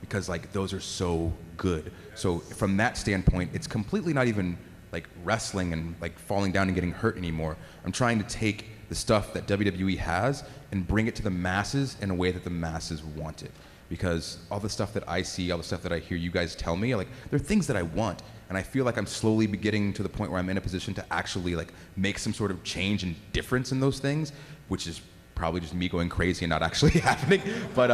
because like those are so good. So from that standpoint, it's completely not even like wrestling and like falling down and getting hurt anymore. I'm trying to take the stuff that WWE has and bring it to the masses in a way that the masses want it. Because all the stuff that I see, all the stuff that I hear you guys tell me, like, they're things that I want. And I feel like I'm slowly getting to the point where I'm in a position to actually like make some sort of change and difference in those things, which is probably just me going crazy and not actually happening. But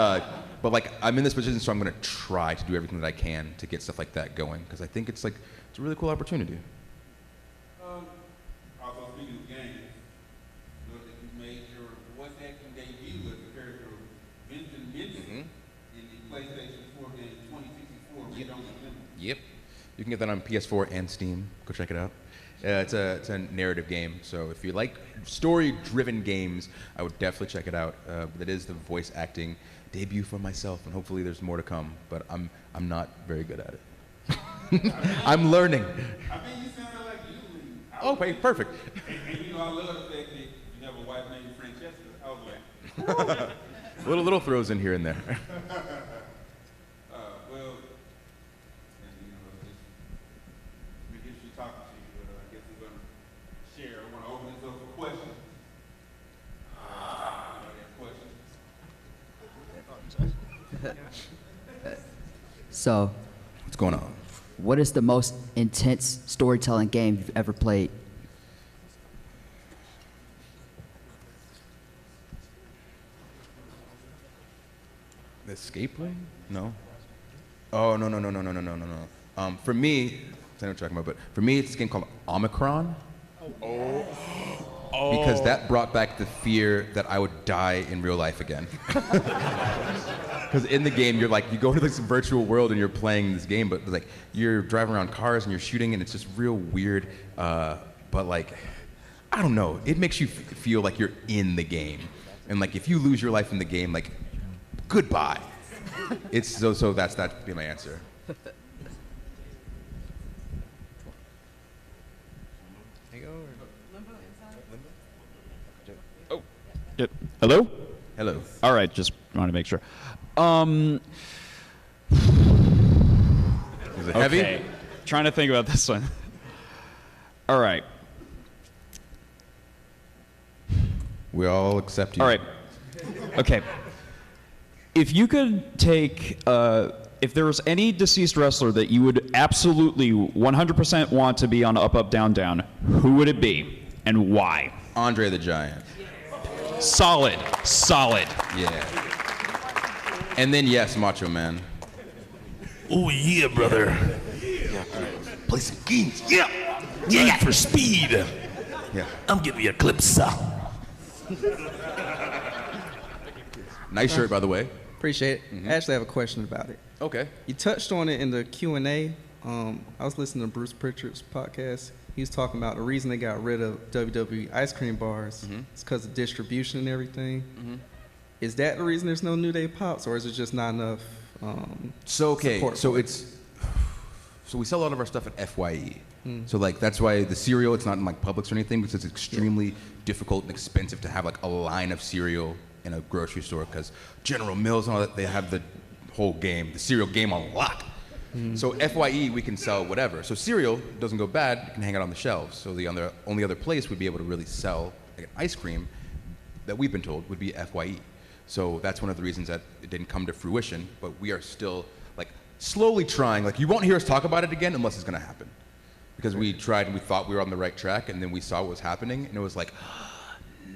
like, I'm in this position, so I'm gonna try to do everything that I can to get stuff like that going, because I think it's a really cool opportunity. Also speaking of games, look that you made your voice acting debut as the character of Vincent Vincent in the PlayStation 4 game 2064. Yep. Yep. You can get that on PS4 and Steam. Go check it out. It's a narrative game, so if you like story-driven games, I would definitely check it out. That is the voice acting debut for myself, and hopefully there's more to come. But I'm not very good at it. I'm learning. I think you sounded like you. Okay, perfect. And you know, I love the fact that you have a wife named Francesca. I was like, little throws in here and there. well, and, you know, just we get you talking to you, but I guess we're going to share. I want to open this up for questions. So, What's going on? what is the most intense storytelling game you've ever played? The escape room? No. Oh, no. For me, I don't know what you're talking about, but for me, it's a game called Omicron. Because that brought back the fear that I would die in real life again. Because in the game, you go to this virtual world and you're playing this game, but like you're driving around cars and you're shooting, and it's just real weird. But like, I don't know, it makes you feel like you're in the game, and like if you lose your life in the game, like goodbye. It's so that'd be my answer. Hello? Hello. All right, just want to make sure. Is it heavy? Okay. Trying to think about this one. All right. We all accept you. All right. Okay. If you could take, if there was any deceased wrestler that you would absolutely 100% want to be on Up, Up, Down, Down, who would it be and why? Andre the Giant. Solid. Yeah. And then yes, Macho Man. Oh yeah, brother. Play some games. Yeah. Yeah, for speed. Yeah. I'm giving you a clip, sir. Nice shirt, by the way. Appreciate it. I actually have a question about it. Okay. You touched on it in the Q&A. I was listening to Bruce Pritchard's podcast. He was talking about the reason they got rid of WWE ice cream bars is because of distribution and everything. Is that the reason there's no New Day Pops, or is it just not enough support? So we sell a lot of our stuff at FYE. So like that's why the cereal, it's not in like Publix or anything, because it's extremely difficult and expensive to have like a line of cereal in a grocery store, because General Mills and all that, they have the whole game, the cereal game on lock. So FYE, we can sell whatever. So cereal doesn't go bad, it can hang out on the shelves. So the only other place we'd be able to really sell like ice cream that we've been told would be FYE. So that's one of the reasons that it didn't come to fruition, but we are still like slowly trying. Like, you won't hear us talk about it again unless it's gonna happen. Because we tried and we thought we were on the right track, and then we saw what was happening, and it was like,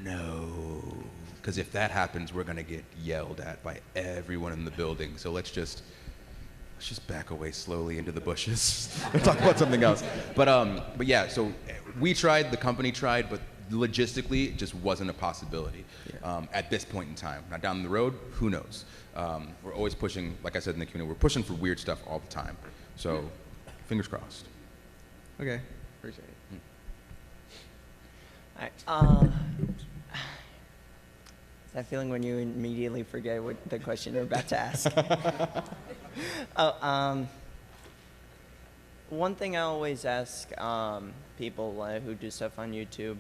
no. Because if that happens, we're gonna get yelled at by everyone in the building. So let's just back away slowly into the bushes and talk about something else. But yeah, so we tried, the company tried, but logistically, it just wasn't a possibility at this point in time. Now down the road, who knows? We're always pushing, like I said in the Q&A, we're pushing for weird stuff all the time. So fingers crossed. Okay, appreciate it. All right. That feeling when you immediately forget what the question you're about to ask. One thing I always ask people who do stuff on YouTube,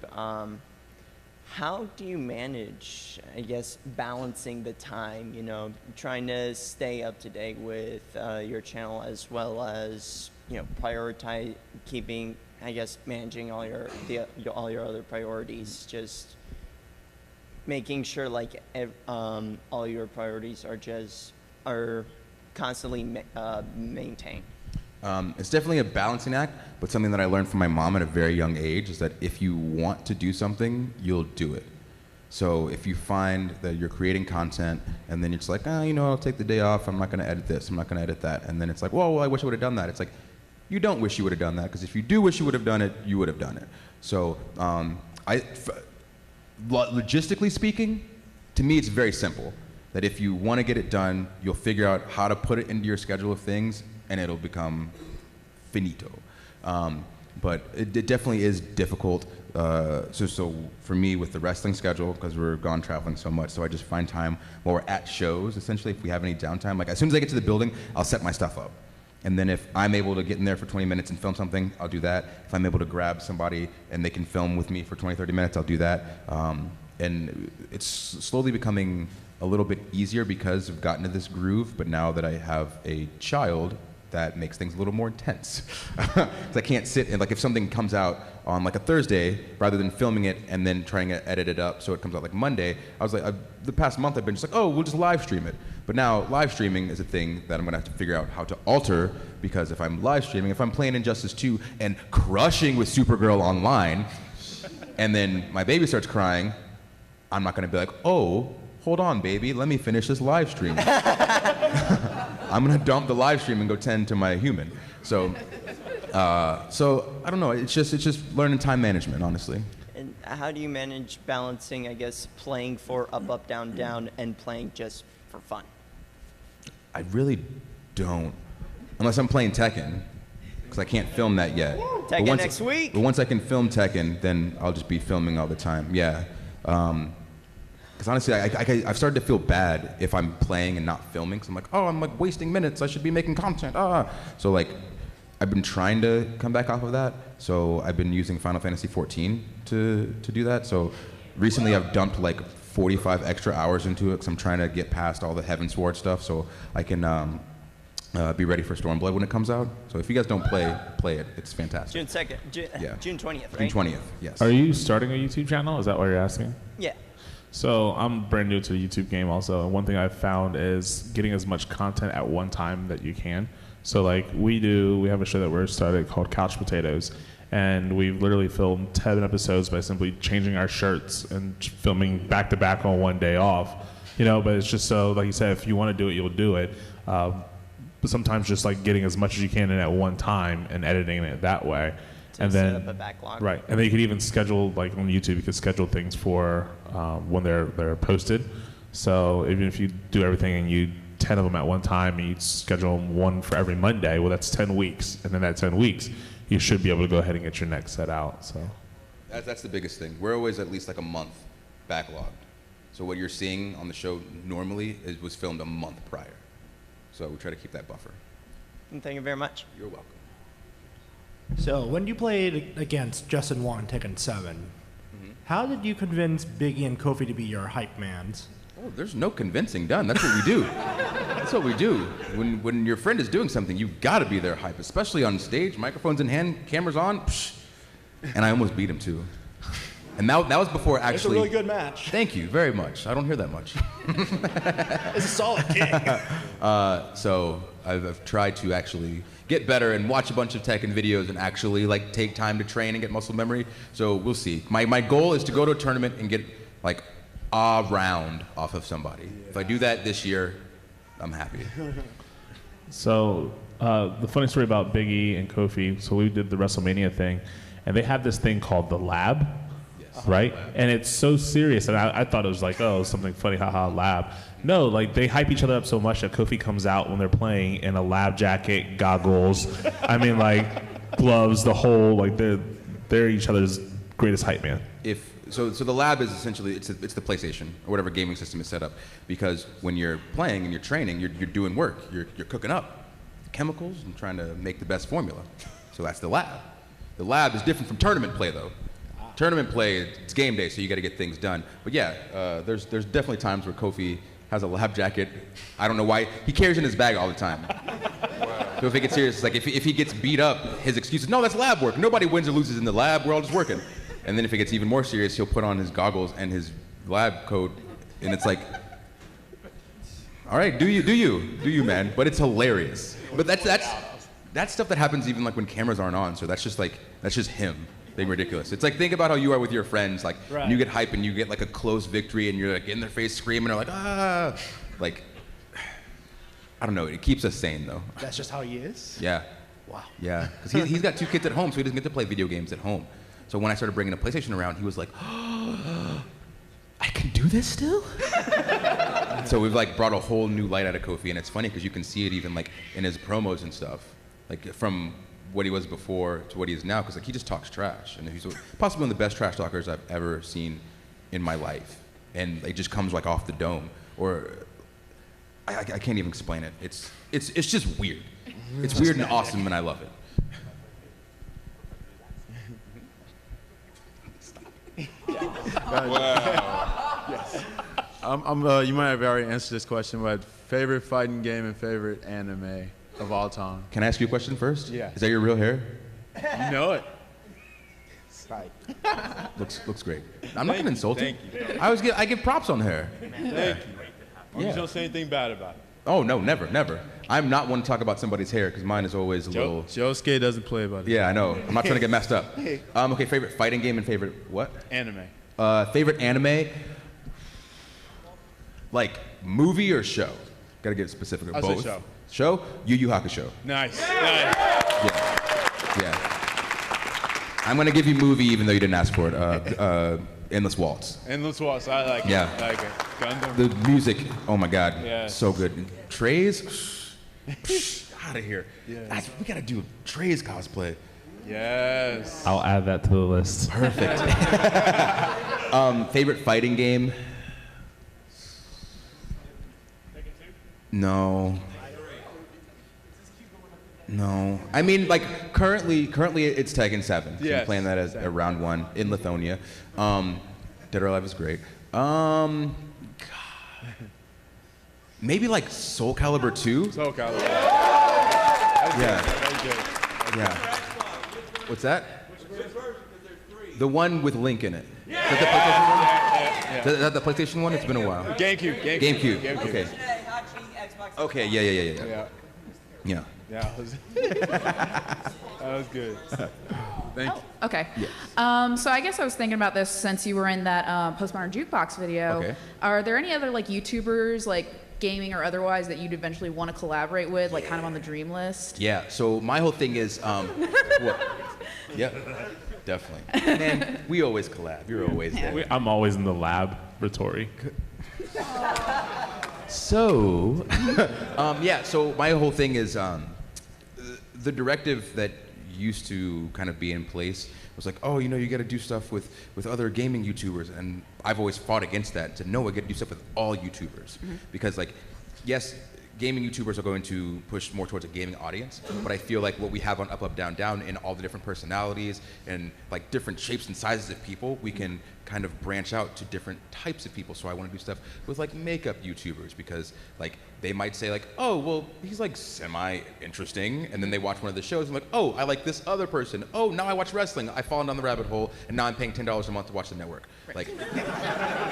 how do you manage, I guess, balancing the time, you know, trying to stay up to date with your channel, as well as, you know, prioritize keeping, I guess, managing all your other priorities, just making sure like all your priorities are constantly maintained. It's definitely a balancing act, but something that I learned from my mom at a very young age is that if you want to do something, you'll do it. So if you find that you're creating content and then you're just like, you know, I'll take the day off, I'm not going to edit this, I'm not going to edit that, and then it's like, well, I wish I would have done that. It's like, you don't wish you would have done that, because if you do wish you would have done it, you would have done it. So logistically speaking, to me it's very simple. That if you want to get it done, you'll figure out how to put it into your schedule of things, and it'll become finito. But it definitely is difficult. So for me, with the wrestling schedule, because we're gone traveling so much, so I just find time while we're at shows, essentially, if we have any downtime. Like, as soon as I get to the building, I'll set my stuff up. And then if I'm able to get in there for 20 minutes and film something, I'll do that. If I'm able to grab somebody and they can film with me for 20, 30 minutes, I'll do that. And it's slowly becoming a little bit easier because I've gotten to this groove, but now that I have a child, that makes things a little more intense. So I can't sit and, like, if something comes out on like a Thursday, rather than filming it and then trying to edit it up so it comes out like Monday, I was like, the past month I've been just like, oh, we'll just live stream it. But now live streaming is a thing that I'm gonna have to figure out how to alter, because if I'm live streaming, if I'm playing Injustice 2 and crushing with Supergirl online, and then my baby starts crying, I'm not gonna be like, oh, hold on, baby, let me finish this live stream. I'm gonna dump the live stream and go tend to my human. So I don't know. It's just learning time management, honestly. And how do you manage balancing, I guess, playing for UpUpDownDown and playing just for fun? I really don't, unless I'm playing Tekken, because I can't film that yet. Tekken next week. But once I can film Tekken, then I'll just be filming all the time. Yeah. Because honestly, I've started to feel bad if I'm playing and not filming. Because I'm like, oh, I'm like wasting minutes. I should be making content. So like, I've been trying to come back off of that. So I've been using Final Fantasy 14 to do that. So recently, I've dumped like 45 extra hours into it because I'm trying to get past all the Heavensward stuff so I can be ready for Stormblood when it comes out. So if you guys don't play it. It's fantastic. June 2nd. June 20th, right? June 20th, yes. Are you starting a YouTube channel? Is that what you're asking? Yeah. So I'm brand new to the YouTube game also. And one thing I've found is getting as much content at one time that you can. So like we have a show that we're started called Couch Potatoes. And we've literally filmed 10 episodes by simply changing our shirts and filming back to back on one day off. You know, but it's just so, like you said, if you want to do it, you'll do it. But sometimes just like getting as much as you can in at one time and editing it that way. To set up a backlog. Right, and then you could even schedule, like on YouTube, you could schedule things for when they're posted. So even if you do everything and you 10 of them at one time and you schedule them one for every Monday, well, that's 10 weeks. And then that 10 weeks, you should be able to go ahead and get your next set out. So that's the biggest thing. We're always at least like a month backlogged. So what you're seeing on the show normally was filmed a month prior. So we try to keep that buffer. And thank you very much. You're welcome. So when you played against Justin Wan Tekken 7, how did you convince Biggie and Kofi to be your hype mans? Oh, there's no convincing done. That's what we do. That's what we do. When your friend is doing something, you've got to be there hype, especially on stage, microphones in hand, cameras on. Psh. And I almost beat him too. And that was before actually. It's a really good match. Thank you very much. I don't hear that much. It's a solid king. So I've tried to actually get better and watch a bunch of Tekken videos and actually like take time to train and get muscle memory. So we'll see. My goal is to go to a tournament and get like a round off of somebody. Yeah. If I do that this year, I'm happy. So the funny story about Big E and Kofi, so we did the WrestleMania thing, and they have this thing called the Lab, right? And it's so serious, and I thought it was like, oh, something funny, haha, Lab. No, like they hype each other up so much that Kofi comes out when they're playing in a lab jacket, goggles, I mean like gloves, the whole, like they're each other's greatest hype man. So the Lab is essentially, it's the PlayStation, or whatever gaming system is set up, because when you're playing and you're training, you're doing work, you're cooking up chemicals and trying to make the best formula. So that's the Lab. The Lab is different from tournament play though. Tournament play, it's game day, so you got to get things done. But yeah, there's definitely times where Kofi has a lab jacket. I don't know why. He carries it in his bag all the time. Wow. So if it gets serious, like if he gets beat up, his excuse is, no, that's lab work. Nobody wins or loses in the lab. We're all just working. And then if it gets even more serious, he'll put on his goggles and his lab coat, and it's like, all right, do you, man. But it's hilarious. But that's stuff that happens even like when cameras aren't on. So that's just him being ridiculous. It's like, think about how you are with your friends. Like, right. You get hype and you get like a close victory and you're like in their face screaming or like, ah. Like, I don't know. It keeps us sane though. That's just how he is? Yeah. Wow. Yeah. Because he's got 2 kids at home, so he doesn't get to play video games at home. So when I started bringing a PlayStation around, he was like, oh, I can do this still? So we've like brought a whole new light out of Kofi, and it's funny because you can see it even like in his promos and stuff. Like from what he was before to what he is now, because like he just talks trash, and he's possibly one of the best trash talkers I've ever seen in my life, and it just comes like off the dome, or I can't even explain it. It's just weird. It's weird and awesome, and I love it. Wow. Yes. You might have already answered this question, but favorite fighting game and favorite anime of all time. Can I ask you a question first? Yeah. Is that your real hair? You know it. Looks great. I'm not gonna insult you. Thank you. I give props on hair. Thank you. You don't say anything bad about it. Oh no, never. I'm not one to talk about somebody's hair because mine is always a little. Josuke doesn't play about it. Yeah, I know. I'm not trying to get messed up. Okay, favorite fighting game and favorite what? Anime. Favorite anime. Like movie or show? Gotta get specific. Or I'll both. say show. Show? Yu Yu Hakusho. Nice. Yeah. I'm gonna give you movie even though you didn't ask for it. Endless Waltz. Endless Waltz. I like it. Yeah. I like it. Gundam. The music, oh my God, Yes. so good. Trey's, out of here. Yes. We gotta do Trey's cosplay. Yes. I'll add that to the list. Perfect. Favorite fighting game? No. I mean, like currently it's Tekken 7. So Yes. I'm playing that as a round 1 in Lithonia. Dead or Alive is great. Maybe like Soul Calibur 2. Soul Calibur. Yeah. What's that? The one with Link in it. Is that the PlayStation one? Is that the PlayStation one? It's been a while. GameCube. Okay. Okay. Yeah. Yeah, that was good. Thank you. Okay. Yes. So I guess I was thinking about this since you were in that Postmodern Jukebox video. Okay. Are there any other like YouTubers, like gaming or otherwise, that you'd eventually want to collaborate with, like kind of on the dream list? Yeah. So my whole thing is, what? Yeah, definitely. Man, we always collab. You're always there. I'm always in the laboratory. So, so my whole thing is the directive that used to kind of be in place was like, oh, you got to do stuff with other gaming YouTubers, and I've always fought against that. To no, I got to do stuff with all YouTubers, because like, yes, gaming YouTubers are going to push more towards a gaming audience, but I feel like what we have on UpUpDownDown and all the different personalities and like different shapes and sizes of people, we can kind of branch out to different types of people. So I want to do stuff with like makeup YouTubers because like they might say like, oh, well, he's like semi-interesting, and then they watch one of the shows and like, oh, I like this other person. Oh, now I watch wrestling. I've fallen down the rabbit hole, and now I'm paying $10 a month to watch the network. Right. Like,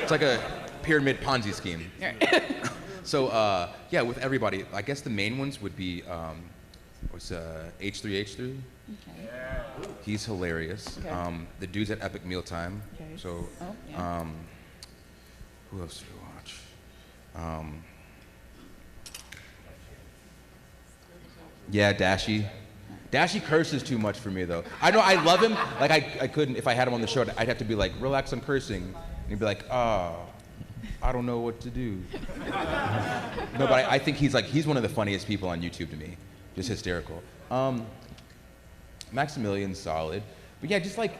it's like a pyramid Ponzi scheme. Right. So yeah, with everybody, I guess the main ones would be H3H3. Okay. He's hilarious. Okay. The dudes at Epic Mealtime. Okay. So Oh, yeah. who else do we watch? Yeah, Dashy. Dashy curses too much for me though. I know I love him. Like I couldn't, if I had him on the show, I'd have to be like, relax on cursing. And he'd be like, I don't know what to do. No, but I think he's one of the funniest people on YouTube to me. Just hysterical. Maximilian's solid. But yeah, just like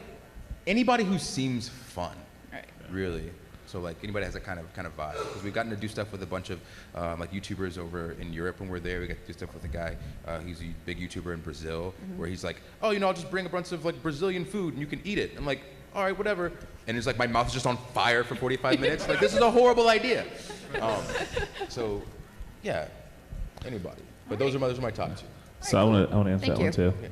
anybody who seems fun. Right. Really. So like anybody has a kind of vibe. Because we've gotten to do stuff with a bunch of like YouTubers over in Europe when we're there. We got to do stuff with a guy, he's a big YouTuber in Brazil, where he's like, oh, I'll just bring a bunch of like Brazilian food and you can eat it. I'm like, all right, whatever. And it's like my mouth is just on fire for 45 minutes. Like this is a horrible idea. So yeah, anybody. But those are my top two. So I want to answer Thank that one you. too. Yeah.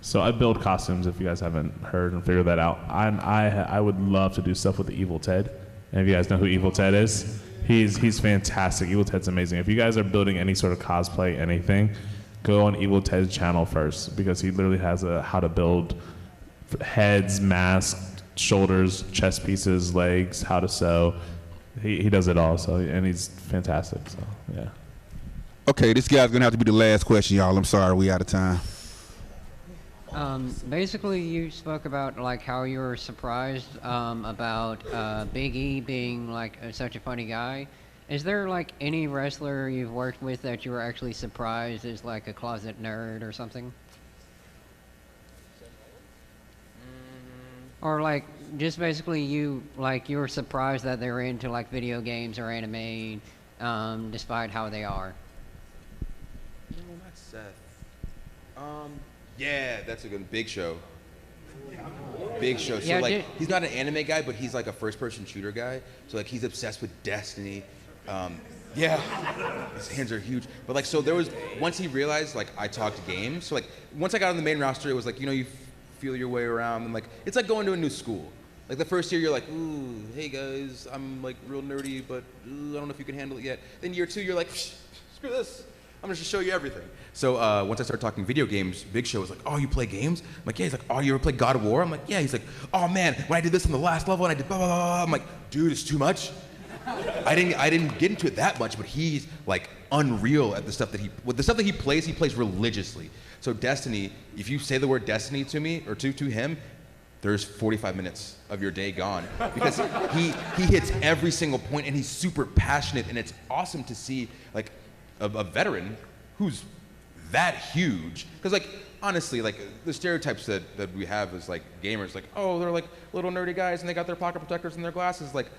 So I build costumes. If you guys haven't heard and figured that out, I would love to do stuff with the Evil Ted. And if you guys know who Evil Ted is, he's fantastic. Evil Ted's amazing. If you guys are building any sort of cosplay, anything, go on Evil Ted's channel first because he literally has a how to build heads, masks, shoulders, chest pieces, legs, how to sew. He does it all. So and he's fantastic. So yeah. Okay, this guy's gonna have to be the last question, y'all. I'm sorry, we out of time. Basically, you spoke about like how you were surprised about Big E being like such a funny guy. Is there like any wrestler you've worked with that you were actually surprised is like a closet nerd or something? Or like just basically you were surprised that they were into like video games or anime, despite how they are. No, not Seth. Yeah, that's a good Big Show. Big Show. So Yeah, like he's not an anime guy, but he's like a first-person shooter guy. So like he's obsessed with Destiny. Yeah, his hands are huge. But like so there was once he realized like I talked games. So like once I got on the main roster, it was like you feel your way around and like it's like going to a new school. Like the first year you're like, ooh, hey guys, I'm like real nerdy, but I don't know if you can handle it yet. Then year two you're like, screw this. I'm gonna just show you everything. So once I started talking video games, Big Show was like, oh, you play games? I'm like, yeah. He's like, oh, you ever play God of War? I'm like, yeah. He's like, oh man, when I did this on the last level and I did blah, blah, blah, blah. I'm like, dude, it's too much. I didn't get into it that much, but he's like unreal at the stuff that he plays religiously. So Destiny, if you say the word Destiny to me or to him, there's 45 minutes of your day gone because he hits every single point and he's super passionate and it's awesome to see like a veteran who's that huge. Because like honestly, like the stereotypes that we have as like gamers, like oh they're like little nerdy guys and they got their pocket protectors and their glasses. Like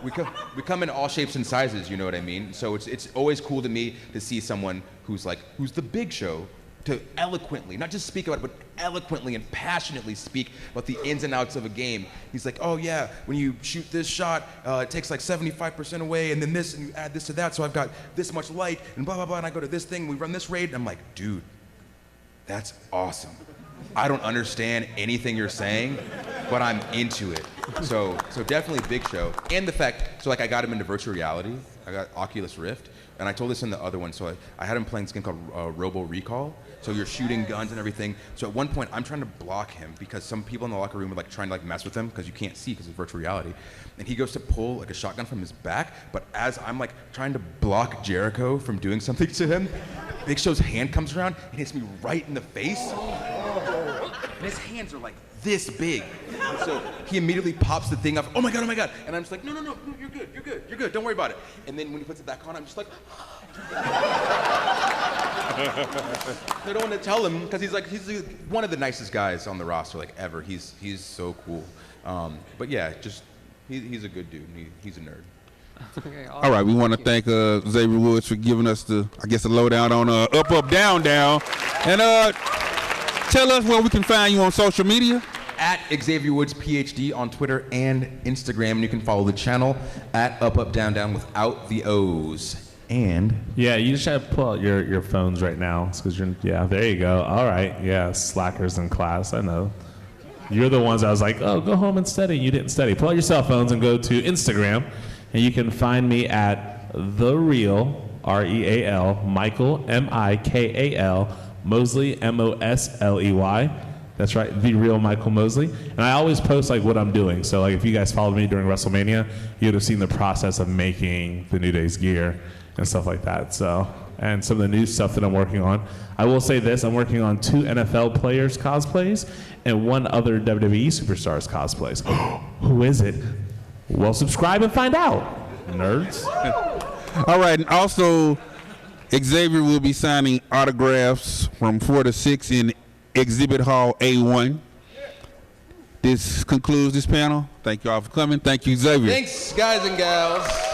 we come in all shapes and sizes, you know what I mean? So it's always cool to me to see someone who's the Big Show to eloquently, not just speak about it, but eloquently and passionately speak about the ins and outs of a game. He's like, oh yeah, when you shoot this shot, it takes like 75% away, and then this, and you add this to that, so I've got this much light, and blah, blah, blah, and I go to this thing, we run this raid, and I'm like, dude, that's awesome. I don't understand anything you're saying, but I'm into it. So definitely Big Show. And the fact, so like I got him into virtual reality, I got Oculus Rift, and I told this in the other one, so I had him playing this game called Robo Recall. So you're shooting guns and everything. So at one point, I'm trying to block him because some people in the locker room were like trying to like mess with him because you can't see because it's virtual reality. And he goes to pull like a shotgun from his back, but as I'm like trying to block Jericho from doing something to him, Big Show's hand comes around and hits me right in the face. And his hands are like this big. And so he immediately pops the thing off. Oh my God, oh my God. And I'm just like, no, you're good, don't worry about it. And then when he puts it back on, I'm just like, I don't want to tell him because he's one of the nicest guys on the roster like ever. He's so cool. But yeah, just he's a good dude. He's a nerd. Okay, All right, we want to thank Xavier Woods for giving us the lowdown on Up Up Down Down, and tell us where we can find you on social media. At Xavier Woods PhD on Twitter and Instagram, and you can follow the channel at UpUpDownDown without the O's. And yeah, you just have to pull out your phones right now, because there you go. All right, yeah, slackers in class, I know. You're the ones I was like, oh, go home and study. You didn't study. Pull out your cell phones and go to Instagram, and you can find me at The Real, R-E-A-L, Michael, M-I-K-A-L, Mosley, M-O-S-L-E-Y. That's right, The Real Michael Mosley. And I always post like what I'm doing. So like if you guys followed me during WrestleMania, you'd have seen the process of making the New Day's gear and stuff like that. So, and some of the new stuff that I'm working on. I will say this, I'm working on 2 NFL players cosplays and 1 other WWE superstars cosplays. Who is it? Well, subscribe and find out, nerds. All right, and also Xavier will be signing autographs from 4 to 6 in Exhibit Hall A1. This concludes this panel. Thank you all for coming. Thank you, Xavier. thanks, guys and gals.